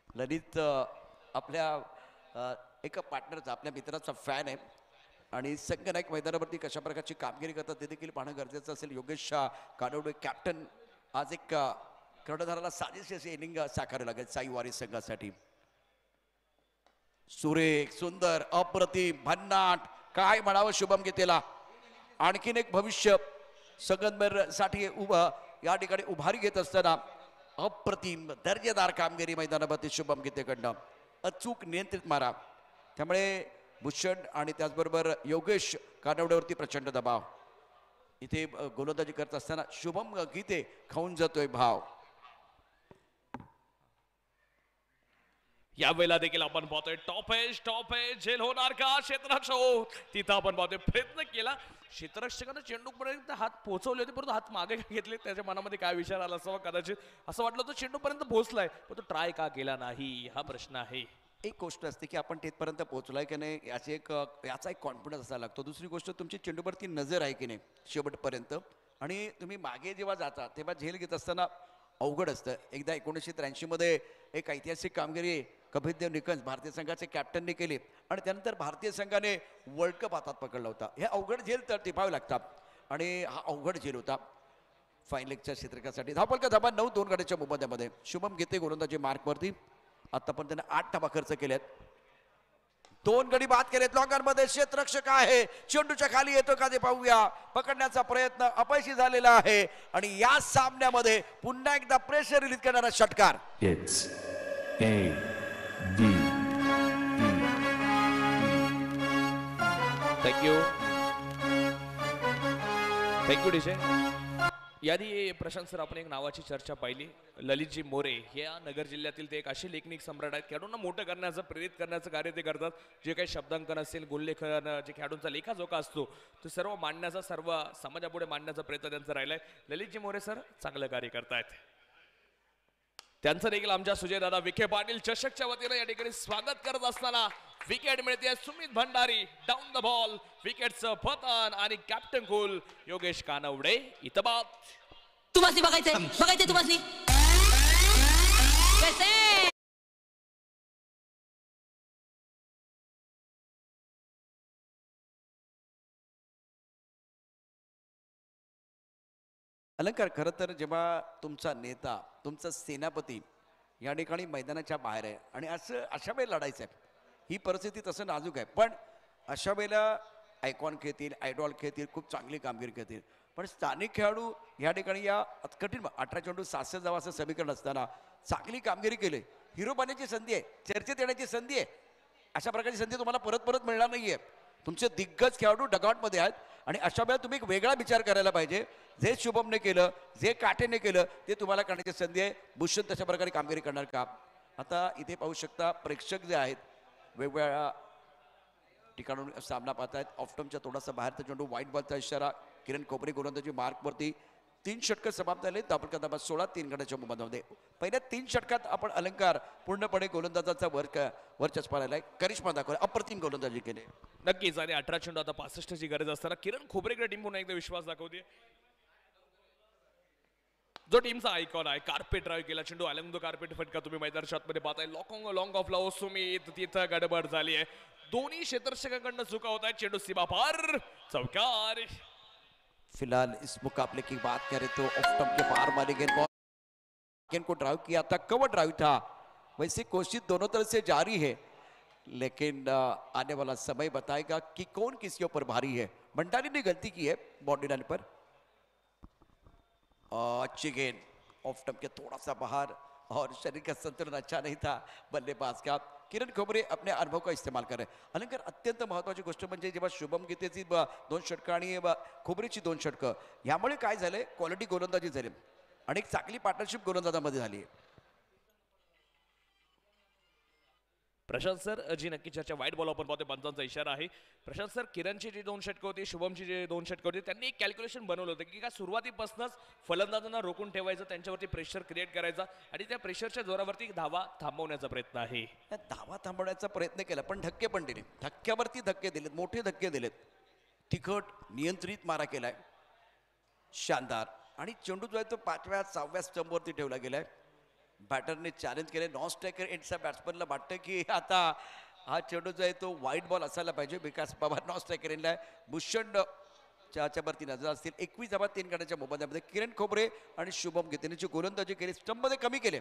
ललित आपल्या एका पार्टनरचा, आपल्या मित्राचा फॅन आहे आणि संघनायक मैदानावरती कशा प्रकारची कामगिरी करतात ते देखील पाहणं गरजेचं असेल। योगेश कानोडे कॅप्टन आज एक कर्णधाराला साजेशी अशी इनिंग साकारावी लागेल साई वॉरियर्स संघासाठी। सुरेख, सुंदर, अप्रतिम, भन्नाट, काय म्हणावं शुभम गीतेला। आणखीन एक भविष्य संगमनेर साठी या ठिकाणी उभारी घेत असताना अप्रतिम दर्जेदार कामगिरी मैदानावरती शुभम गीतेकडनं। अचूक नियंत्रित मारा, त्यामुळे भूषण आणि त्याचबरोबर योगेश कानवड्यावरती प्रचंड दबाव। इथे गोलंदाजी करत असताना शुभम गीते खाऊन जातोय भाव। यावेळेला देखील आपण पाहतोय टॉप एज झेल होणार का क्षेत्ररक्षक, तिथं आपण पाहतोय प्रयत्न केला क्षेत्ररक्षकानं चेंडूपर्यंत हात पोहोचवले होते, परंतु हात मागे घेतले. त्याच्या मनामध्ये काय विचार आला असावा कदाचित, असं वाटलं होतं चेंडूपर्यंत पोहोचलाय पण तो ट्राय का केला नाही हा प्रश्न आहे. एक गोष्ट असते की आपण तिथपर्यंत पोहोचलाय की नाही याचा एक कॉन्फिडन्स असायला लागतो। दुसरी गोष्ट तुमची चेंडूवरती नजर आहे की नाही शेवटपर्यंत, आणि तुम्ही मागे जेव्हा जाता तेव्हा झेल घेत असताना अवघड असतं. एकदा 1983 मध्ये एक ऐतिहासिक कामगिरी कपिलदेव निकंज भारतीय संघाचे कॅप्टनने केली आणि त्यानंतर भारतीय संघाने वर्ल्ड कप हातात पकडला होता. हे अवघड झेल तर टिपावे लागतात आणि हा अवघड झेल होता फाईन लेगच्या क्षेत्रकासाठी. धावपल का धाबा 9-2 गड्याच्या मोबदल्यामध्ये शुभम गीते गोलंदाजी मार्कवरती. आतापर्यंत त्याने 8 धावा खर्च केल्यात. 2 गडी बाद केलेत लॉंगर मध्ये. क्षेत्ररक्षक आहे, चेंडूच्या खाली येतो का ते पाहूया. पकडण्याचा प्रयत्न अपयशी झालेला आहे आणि या सामन्यामध्ये पुन्हा एकदा प्रेशर रिलीज करणारा षटकार. It's A B. Thank you DJ. यादी प्रशांत सर, आपण एक नावाची चर्चा पाहिली, ललितजी मोरे. या नगर जिल्ह्यातील ते एक असे लेखनिक सम्राट आहेत, खेळाडूंना मोठं करण्याचं, प्रेरित करण्याचं कार्य ते करतात. जे काही शब्दांकन असेल, गुणलेखन, जे खेळाडूंचा लेखाजोखा असतो तो सर्व मांडण्याचा, सर्व समाजापुढे मांडण्याचा प्रयत्न त्यांचा राहिलाय. ललितजी मोरे सर चांगलं कार्य करतायत. त्यांचं देखील आमच्या सुजयदादा विखे पाटील चषकच्या वतीने या ठिकाणी स्वागत करत असताना विकेट मिळते Sumit Bhandari. Down the ball, विकेटचं पतन आणि कॅप्टन कुल योगेश कानवडे. इथं बात तुम्हाला बघायचंय तुम्हाला कैसे. अलंकार, खरं तर जेव्हा तुमचा नेता, तुमचा सेनापती या ठिकाणी मैदानाच्या बाहेर आहे आणि अशा वेळेला लढायचं आहे, ही परिस्थिती तसं नाजूक आहे. पण अशा वेळेला आयकॉन खेळतील, आयडॉल खेळतील, खूप चांगली कामगिरी करतील. पण स्थानिक खेळाडू या ठिकाणी या कठीण 18 चेंडू 700 जावं असं समीकरण असताना चांगली कामगिरी केली. हिरो बनण्याची संधी आहे, चर्चेत येण्याची संधी आहे. अशा प्रकारची संधी तुम्हाला परत परत मिळणार नाहीये. तुमचे दिग्गज खेळाडू डगआउटमध्ये आहेत आणि अशा वेळेला तुम्ही एक वेगळा विचार करायला पाहिजे. जे शुभमने केलं, जे काटेने केलं ते तुम्हाला करण्याची संधी आहे. भूषण तशा प्रकारे कामगिरी करणार का. आता इथे पाहू शकता प्रेक्षक जे आहेत वेगवेगळ्या ठिकाणून सामना पाहतायत. ऑफ्टमच्या थोडासा बाहेरचा चेंडू, व्हाईट बॉलचा इशारा. किरण खोपरे गोलंदाजी मार्कवरती. 3 षटकं समाप्त झाले. दाबल 16 3 गटाच्या मोबाईलमध्ये. पहिल्या 3 षटकात आपण अलंकार पूर्णपणे गोलंदाजाचा वर्चस्व पाहिलाय. करिश्मा दाखवला, अप्रतिम गोलंदाजी केली. नक्कीच. आणि 18 चेंडू आता 65 ची गरज असताना किरण खोबरेकडे टीम पुन्हा एकदा विश्वास दाखवते. जो टीमचा आयकॉन आहे, कार्पेट ड्राईव्ह केला चेंडू, अलंग कार्पेट फटका तुम्ही मैदानाच्या आतमध्ये पाहताय. लॉंग ऑफ लाव सुमित, तिथं गडबड झाली आहे. दोन्ही क्षेत्ररक्षकांकडून चुका होत आहेत. चेंडू सीमा पार, चौकार. फिलहाल इस मुकाबले की बात करें तो ऑफ्टम के पार मारे गेंद को ड्राइव किया था, कवर ड्राइव था. वैसे कोशिश दोनों तरफ से जारी है, लेकिन आने वाला समय बताएगा कि कौन किसके ऊपर भारी है. भंडारी ने गलती की है बाउंड्री लाइन पर. अच्छी गेंद ऑफ्टम के थोड़ा सा बाहर और शरीर का संतुलन अच्छा नहीं था बल्लेबाज का. किरण खोबरे अपने अनुभव का इस्तेमाल कर रहे. अलंकार, अत्यंत महत्वाची गोष्ट म्हणजे जेव्हा शुभम गीतेची 2 षटकं आणि खोबरेची 2 षटकं, यामुळे काय झालंय, क्वालिटी गोलंदाजी झाली आणि एक चांगली पार्टनरशिप गोलंदाजामध्ये झाली आहे. प्रशांत सर जी नक्की चर्चा व्हाईट बॉल आपण पाहतोय, पंचांचा इशारा आहे. प्रशांत सर, किरणची जी 2 षटकं होती, शुभमची जे 2 षटकं होती, त्यांनी एक कॅल्क्युलेशन बनवलं होतं की का सुरुवातीपासूनच फलंदाजांना रोखून ठेवायचं, त्यांच्यावरती प्रेशर क्रिएट करायचा आणि त्या प्रेशरच्या जोरावरती धावा थांबवण्याचा प्रयत्न आहे. धावा थांबवण्याचा प्रयत्न केला, पण धक्के पण दिले. धक्क्यावरती धक्के दिलेत, मोठे धक्के दिलेत. तिखट नियंत्रित मारा केलाय, शानदार. आणि चेंडू जो आहे तो 5व्या 6व्या स्टंपवरती ठेवला गेलाय. बॅटरने चॅलेंज केले. नॉन स्ट्रायकर एंडच्या बॅट्समनला वाटतं की आता हा चेंडू जो आहे तो व्हाईट बॉल असायला पाहिजे. विकास पवार नॉन स्ट्रायकर एंडला, भूषण च्यावरती नजर असतील. 21 धावा 3 गटाच्या मोबाईलमध्ये. किरण खोबरे आणि शुभम गीतेची गोलंदाजी केली. स्टंपमध्ये कमी केले,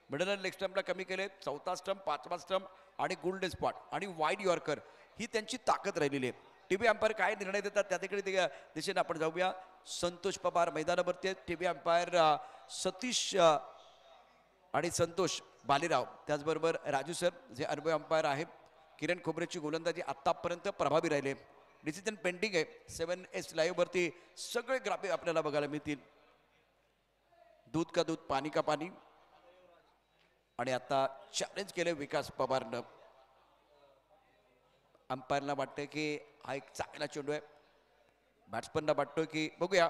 मिडल लेग स्टंपला कमी केले. 4था स्टंप, 5वा स्टंप आणि गोल्डन स्पॉट आणि वाईड यॉर्कर ही त्यांची ताकद राहिलेली आहे. टीव्ही अंपायर काय निर्णय देतात त्याकडे दिशेने आपण जाऊया. संतोष पवार मैदानावरती आहेत. टीव्ही अंपायर सतीश आणि संतोष बालेराव, त्याचबरोबर राजू सर जे अनुभवी अंपायर आहेत. किरण खोबरेची गोलंदाजी आतापर्यंत प्रभावी राहिले. डिसिजन पेंडिंग आहे. 7S लाईव्ह वरती सगळे ग्राफिक आपल्याला बघायला मिळतील. दूध का दूध, पाणी का पाणी. आणि आता चॅलेंज केले विकास पवारनं. अंपायरला वाटतं की हा एक चांगला चेंडू आहे. बॅट्समनला वाटतो की बघूया,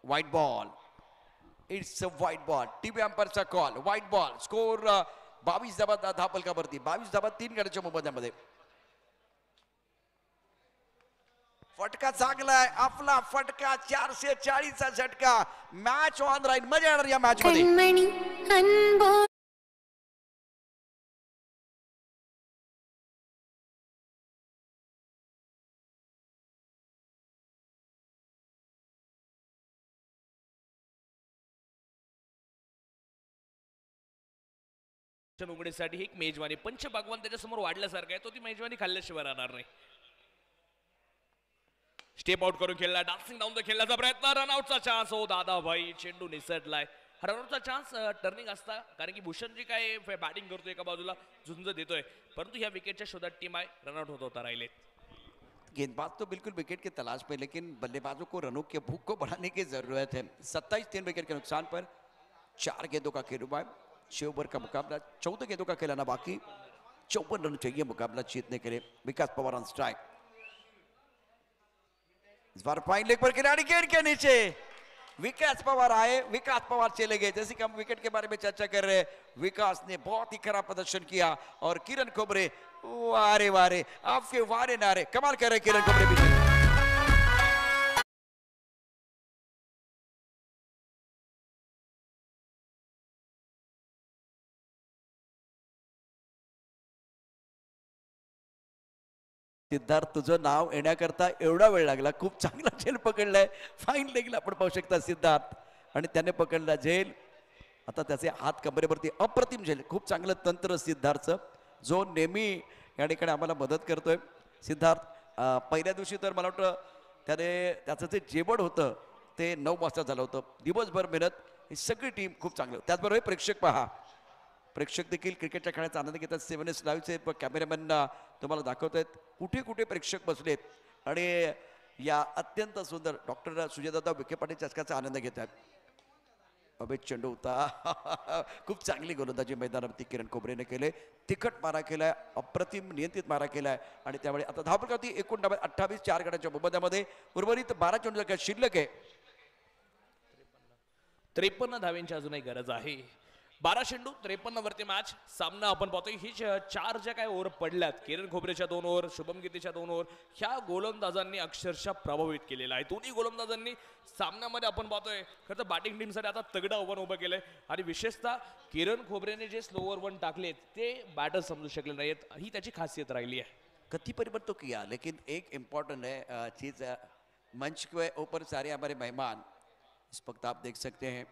white ball. It's a white ball. TV अंपायरचा कॉल, व्हाईट बॉल. स्कोर 22 धावा धापलकावरती. 22 धावा 3 गटाच्या मोबदल्यामध्ये. फटका चांगलाय, आपला फटका 440चा झटका. Match on right. मजा येणार या मॅच मध्ये. उघडीसाठी एक मेजवानी पंच भगवान त्याच्यासमोर वाढल्यासारखं आहे, तो ती मेजवानी खाल्ल्याशिवाय राहणार नाही. स्टेप आउट करून खेळला, डान्सिंग डाऊन द खेळण्याचा प्रयत्न, रनआउटचा चान्स. हो दादा भाई, चेंडू निसटलाय. रनआउटचा चान्स टर्निंग असता, कारण की भूषण जी काय बॅटिंग करतोय एका बाजूला झुंज देतोय, परंतु ह्या विकेटच्या शोधात टीम आहे, रनआउट होत होता राहिले. गेंदबाज तो बिल्कुल विकेट की तलाश में, लेकिन बल्लेबाजों को रनों के भूख को बढ़ाने की जरूरत है. 27 3 विकेट के नुकसान पर 4 गेंदों का खेल हुआ है. 6 ओवर का मुकाबला, 14 गेंदों का खिलाना बाकी. 54 रन चाहिए मुकाबला जीतने के लिए. Vikas Pawar on strike. इस बार फाइन लेग पर खिलाड़ी गेंद के नीचे. विकास पवार आए, विकास पवार चले गए. जैसे कि हम विकेट के बारे में चर्चा कर रहे हैं, विकास ने बहुत ही खराब प्रदर्शन किया और किरण खोबरे वारे वारे आपके वारे नारे कमाल कर रहे किरण खोबरे भी. सिद्धार्थ, तुझं नाव येण्याकरता एवढा वेळ लागला, खूप चांगला झेल पकडलाय. फाईन लेगला आपण पाहू शकता सिद्धार्थ, आणि त्याने पकडला झेल. आता त्याचे हात कमरेवरती, अप्रतिम झेल. खूप चांगलं तंत्र सिद्धार्थचं, जो नेहमी या ठिकाणी आम्हाला मदत करतोय. सिद्धार्थ पहिल्या दिवशी तर मला वाटतं त्याने त्याचं जे जेवण होतं ते 9 वाजता झालं होतं. दिवसभर मेहनत, ही सगळी टीम खूप चांगलं. त्याचबरोबर प्रेक्षक पहा, प्रेक्षक देखील क्रिकेटच्या खेळाचा आनंद घेतात. 7S लाईव्हचे कॅमेरामॅन तुम्हाला दाखवत आहेत कुठे कुठे प्रेक्षक बसलेत, आणि या अत्यंत सुंदर डॉक्टर सुजयदादा विखे पाटील चषकाचा आनंद घेत आहेत. अभेद चेंडू होता. खूप चांगली गोलंदाजी मैदानावरती किरण खोबरेने केले. तिखट मारा केलाय, अप्रतिम नियंत्रित मारा केलाय, आणि त्यामुळे आता धावफलकावरती एकूण डाव 28 4 गटाच्या मोबदल्यामध्ये उर्वरित 12 चेंडू शिल्लक आहे. 53 धावेंची अजूनही गरज आहे. 12 चेंडू 53 वरती मॅच. सामना आपण पाहतोय, ही 4 ज्या काय ओव्हर पडल्यात, किरण खोबरेच्या 2 ओव्हर, शुभम गितेच्या 2 ओव्हर, ह्या गोलंदाजांनी अक्षरशः प्रभावित केलेला आहे. दोन्ही गोलंदाजांनी सामन्यामध्ये आपण पाहतोय खरं तर बॅटिंग टीमसाठी आता तगडं आव्हान उभं केलंय, आणि विशेषतः किरण खोबरेने जे स्लो ओव्हर 1 टाकलेत ते बॅटर समजू शकले नाहीत, ही त्याची खासियत राहिली आहे. कति परिवर्तन तो किया, लेकिन एक इम्पॉर्टेंट है चीज, मंच के ऊपर सारे हमारे मेहमान इस वक्त आप देख सकते हैं,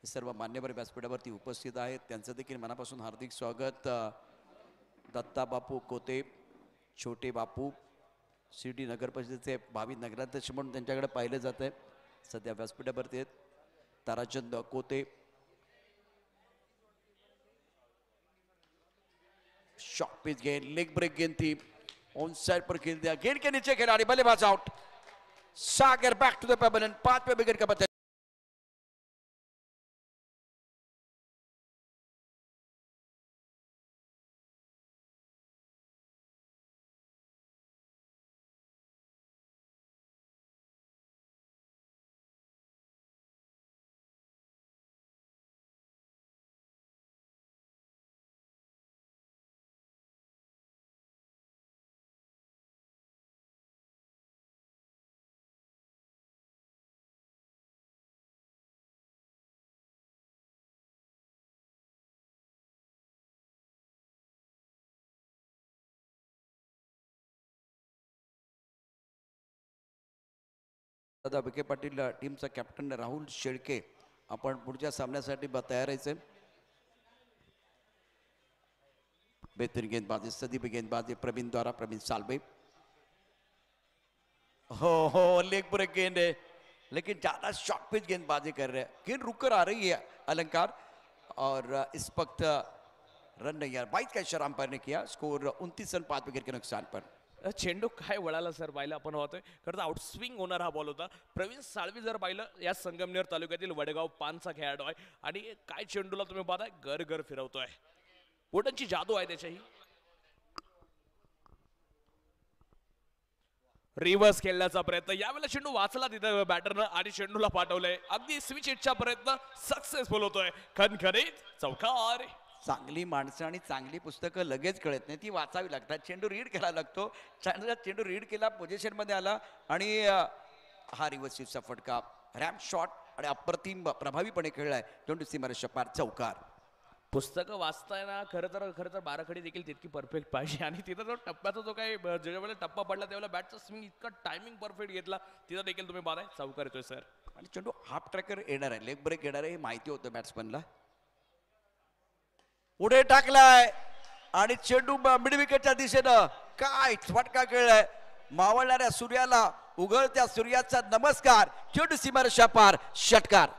सर्व मान्यवर व्यासपीठावरती उपस्थित आहेत. त्यांचं देखील मनापासून हार्दिक स्वागत. दत्ता बापू कोते, छोटे बापू, शिर्डी नगर परिषदेचे भावी नगराध्यक्ष म्हणून त्यांच्याकडे पाहिलं जात आहे. सध्या व्यासपीठावरती आहेत. ताराचंद कोते, शॉर्ट पिच गेंद, लेग ब्रेक गेंद थी, ऑन साइड पर खेल दिया, गेंद के नीचे खिलाड़ी, बल्लेबाज out. Sagar back to the pavilion. 5वें विकेट का बचा. दादा विखे पाटील टीमचा कॅप्टन राहुल शेळके आपण पुढच्या सामन्यासाठी तयार आहे. बेहतरीन गेंदबाजी, सदीप गेंदबाजी प्रवीण द्वारा, प्रवीण सालवे. हो लेग ब्रेक गेंद है, लेकिन ज्यादा शॉर्ट पिच गेंदबाजी कर रहे हैं. गेंद रुक कर आ रही है अलंकार, और इस वक्त रन नहीं यार. 22 का इशारा अंपायर ने किया. स्कोर 29 रन 5 विकेट के नुकसान पर. चेंडू काय वळाला सर, पाहिलं आपण पाहतोय खरं तर आउटस्विंग होणार हा बॉल होता. प्रवीण साळवी जर पाहिलं, या संगमनेर तालुक्यातील वडगाव पानचा खेळाडू आहे, आणि काय चेंडूला तुम्ही पाहताय घर घर फिरवतोय. बोटांची जादू आहे त्याच्याही. रिव्हर्स खेळण्याचा प्रयत्न, यावेळेला चेंडू वाचला तिथं बॅटरनं आणि चेंडूला पाठवलंय. अगदी स्विच हिटचा प्रयत्न सक्सेसफुल होतोय. खणखणीत चौकार. चांगली माणसं आणि चांगली पुस्तकं लगेच कळत नाही, ती वाचावी लागतात. चेंडू रीड करायला लागतो. चेंडू रीड केला, पोझिशन मध्ये आला, आणि हा रिव्हर्स स्विचचा फटका, रॅम्प शॉट, आणि अप्रतिम प्रभावीपणे खेळलाय. चेंडू सीमारेषा पार, चौकार. पुस्तकं वाचताना खरं तर बाराखडी देखील तितकी परफेक्ट पाहिजे, आणि तिथं जो टप्प्याचा जो काही ज्यावेळेला टप्पा पडला त्यावेळेला बॅटचा स्विंग इतका टायमिंग परफेक्ट घेतला, तिथं देखील तुम्ही पाहताय चौकार येतोय सर. आणि चेंडू हाफ ट्रॅकर येणार आहे, लेग ब्रेक येणार आहे हे माहिती होतं बॅट्समनला. पुढे टाकलाय आणि चेंडू मिड विकेटच्या दिशेनं काय फटका खेळलाय. मावळणाऱ्या सूर्याला उगळत्या सूर्याचा नमस्कार. चेंडू सीमारेषा पार, षटकार.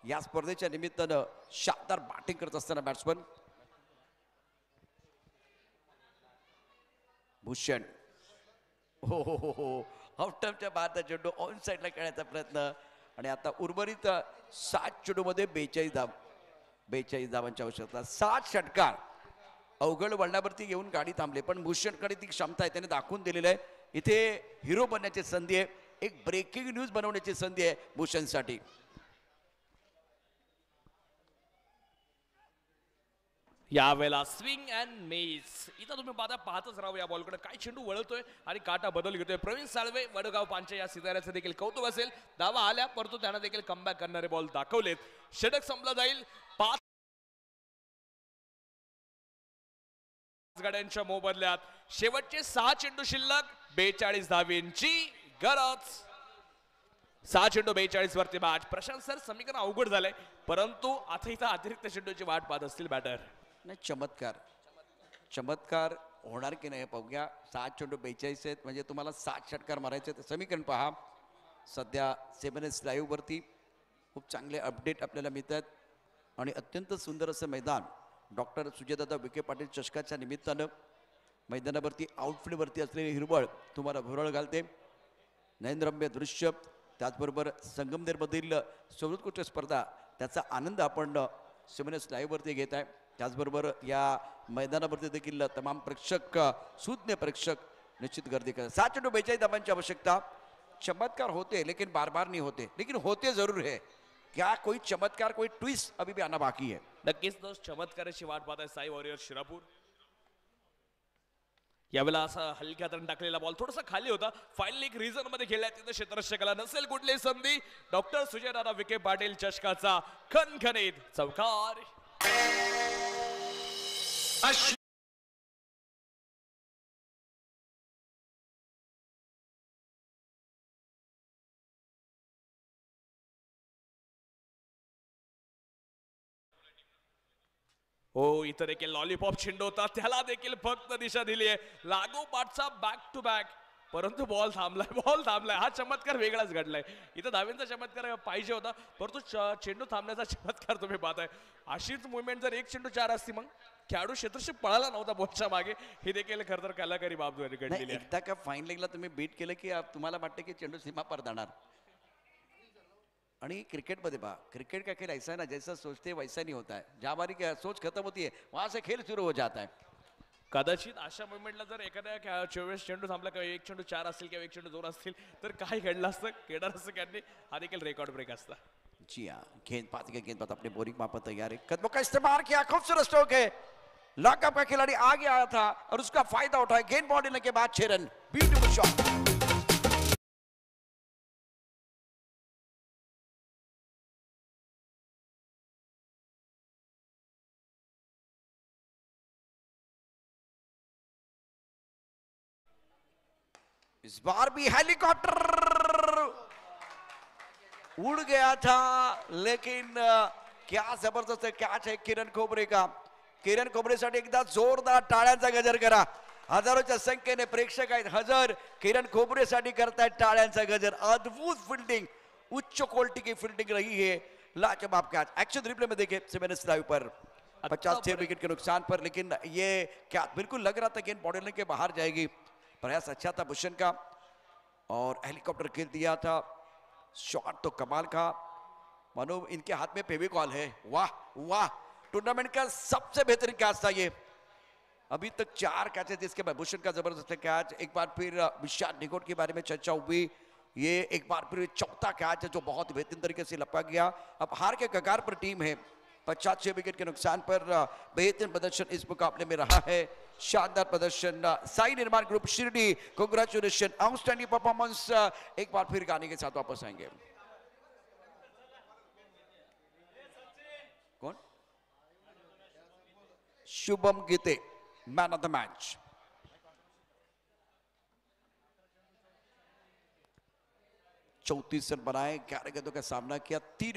या स्पर्धेच्या निमित्तानं शानदार बॅटिंग करत असताना बॅट्समन भूषण हो हो हो हो ऑफ टर्मच्या बाहेरचा चेंडू ऑन साईडला खेळण्याचा प्रयत्न आणि आता उर्वरित 7 चेंडूमध्ये 42 धावांची आवश्यकता. 7 षटकार. अवघड वळणावरती येऊन गाडी थांबली पण भूषणकडे ती क्षमता आहे, त्याने दाखवून दिलेलं आहे. इथे हिरो बनण्याची संधी आहे, एक ब्रेकिंग न्यूज बनवण्याची संधी आहे भूषणसाठी. यावेळेला स्विंग अँड मिस. इथं तुम्ही पाहतच राहू या बॉलकडे काय चेंडू वळतोय आणि काटा बदल घेतोय. प्रवीण साळवे वडगाव पांचे या सिताऱ्याचं देखील कौतुक असेल. धावा आल्या परंतु त्यानं देखील कमबॅक करणारे बॉल दाखवलेत. षटक संपलं जाईल. 5 गाड्यांच्या मोबदल्यात शेवटचे 6 चेंडू शिल्लक. 42 धावींची गरज. 6 चेंडू 42 वरती बॅट. प्रशांत सर समीकरण अवघड झालंय परंतु आता इथं अतिरिक्त चेंडूची वाट पाहत असतील बॅटर. नाही चमत्कार होणार की नाही पाहूया. 7 चेंडू 42 आहेत म्हणजे तुम्हाला 7 षटकार मारायचे. तर समीकरण पहा. सध्या 7S लाईव्ह वरती खूप चांगले अपडेट आपल्याला मिळत आहेत आणि अत्यंत सुंदर असं मैदान डॉक्टर सुजयदादा विखे पाटील चषकाच्या निमित्तानं मैदानावरती आउटफील्डवरती असलेली हिरवळ तुम्हाला भुरळ घालते. नयनरम्य दृश्य, त्याचबरोबर संगमनेरमधील सर्वोत्कृष्ट स्पर्धा, त्याचा आनंद आपण 7S लाईव्हवरती घेत आहे. त्याचबरोबर या मैदानावरती देखील तमाम प्रेक्षक, सुज्ञ प्रेक्षक निश्चित गर्दी करतात. 7 चेंडू 42 धावांची आवश्यकता. चमत्कार होते लेकिन बार बार नहीं होते, लेकिन होते जरूर है. क्या कोई चमत्कार, कोई ट्विस्ट अभी भी आना बाकी है. नक्कीच दोस्त चमत्काराची वाट पाहत आहे साई वॉरियर शिरापूर. यावेळेला असा हलक्या हाताने टाकलेला बॉल थोडासा खाली होता. फायनली एक रिझन मध्ये खेळलाय तिथं क्षेत्ररक्षकाला नसेल कुठली संधी. डॉक्टर सुजयदादा विखे पाटील चषकाचा खणखणीत चौकार. हो इथं देखील लॉलीपॉप चेंडू होता, त्याला देखील फक्त दिशा दिली आहे. लागोपाठचा बॅक टू बॅक परंतु बॉल थांबलाय. हा चमत्कार वेगळाच घडलाय. इथं धावेंचा चमत्कार पाहिजे होता परंतु चेंडू थांबण्याचा चमत्कार तुम्ही पाहताय. अशीच मुवमेंट जर 1 चेंडू 4 असती मग खेळाडू क्षेत्रशी पळाला नव्हता बॉलच्या मागे. ही देखील खरं तर कलाकारी बाब घडलेली आहे. एकदा का फाईन लेगला तुम्ही बीट केलं की तुम्हाला वाटतं की चेंडू सीमा पार जाणार. आणि क्रिकेटमध्ये पहा, क्रिकेट का खेल ऐसा है ना, जैसा सोचते वैसा नहीं होता है. ज्या बारी की सोच खत्म होती है वहां से खेल शुरू हो जाता है. कदाचित अशा मुवमेंटला जर एखाद्या 24 चेंडू थांबला किंवा 1 चेंडू 4 असतील किंवा 1 चेंडू 2 असतील तर काय घडलं असतं. केदार असं त्यांनी हा देखील रेकॉर्ड ब्रेक असता. जी हाँ, गेंदबाज अपने बोरिंग वहां पर तैयार है. कदमों का इस्तेमाल किया, खूबसूरत स्ट्रोक है. लॉकअप का खिलाड़ी आगे आया था और उसका फायदा उठाया. गेंद बॉल लेने के बाद 6 रन. Beautiful shot. इस बार भी हेलीकॉप्टर उड़ गया था लेकिन क्या जबरदस्त कैच है किरण खोबरे का. किरण खोबरेसाठी एकदा जोरदार टाळ्यांचा गजर करा. हजारोच्या संख्येने प्रेक्षक आहेत. हजर किरण खोबरेसाठी करतायत टाळ्यांचा गजर. अद्भुत फील्डिंग, उच्च क्वालिटी की फील्डिंग रही है. लाजवाब कैच. एक्शन रिप्ले में देखे 7S लाइव पर 50 विकेट के नुकसान पर, लेकिन ये क्या बिल्कुल लग रहा था गेंद बॉडी के बाहर जाएगी. प्रयास अच्छा था भूषण का और हेलीकॉप्टर खेल दिया था. शॉट तो कमाल का, मानो इनके हाथ में फेविकॉल है. वाह वाह, टूर्नामेंट का सबसे बेहतरीन कैच था ये. अभी तक 4 कैच है जिसके बाद भूषण का जबरदस्त कैच. एक बार फिर विशाल निगोट के बारे में चर्चा हुई. ये एक बार फिर 4था कैच है जो बहुत बेहतरीन तरीके से लपका गया. अब हार के कगार पर टीम है 85 विकेट के नुकसान पर बेहतरीन प्रदर्शन इस मुकाबले में रहा है। शानदार प्रदर्शन साई निर्माण group Shirdi, congratulation, outstanding performance. एक बार फिर गाने के साथ वापस आएंगे। कौन? शुभम गीते, मैन ऑफ द मैच। चौतीस रन बनाए, 11 गेंदों का सामना किया, 3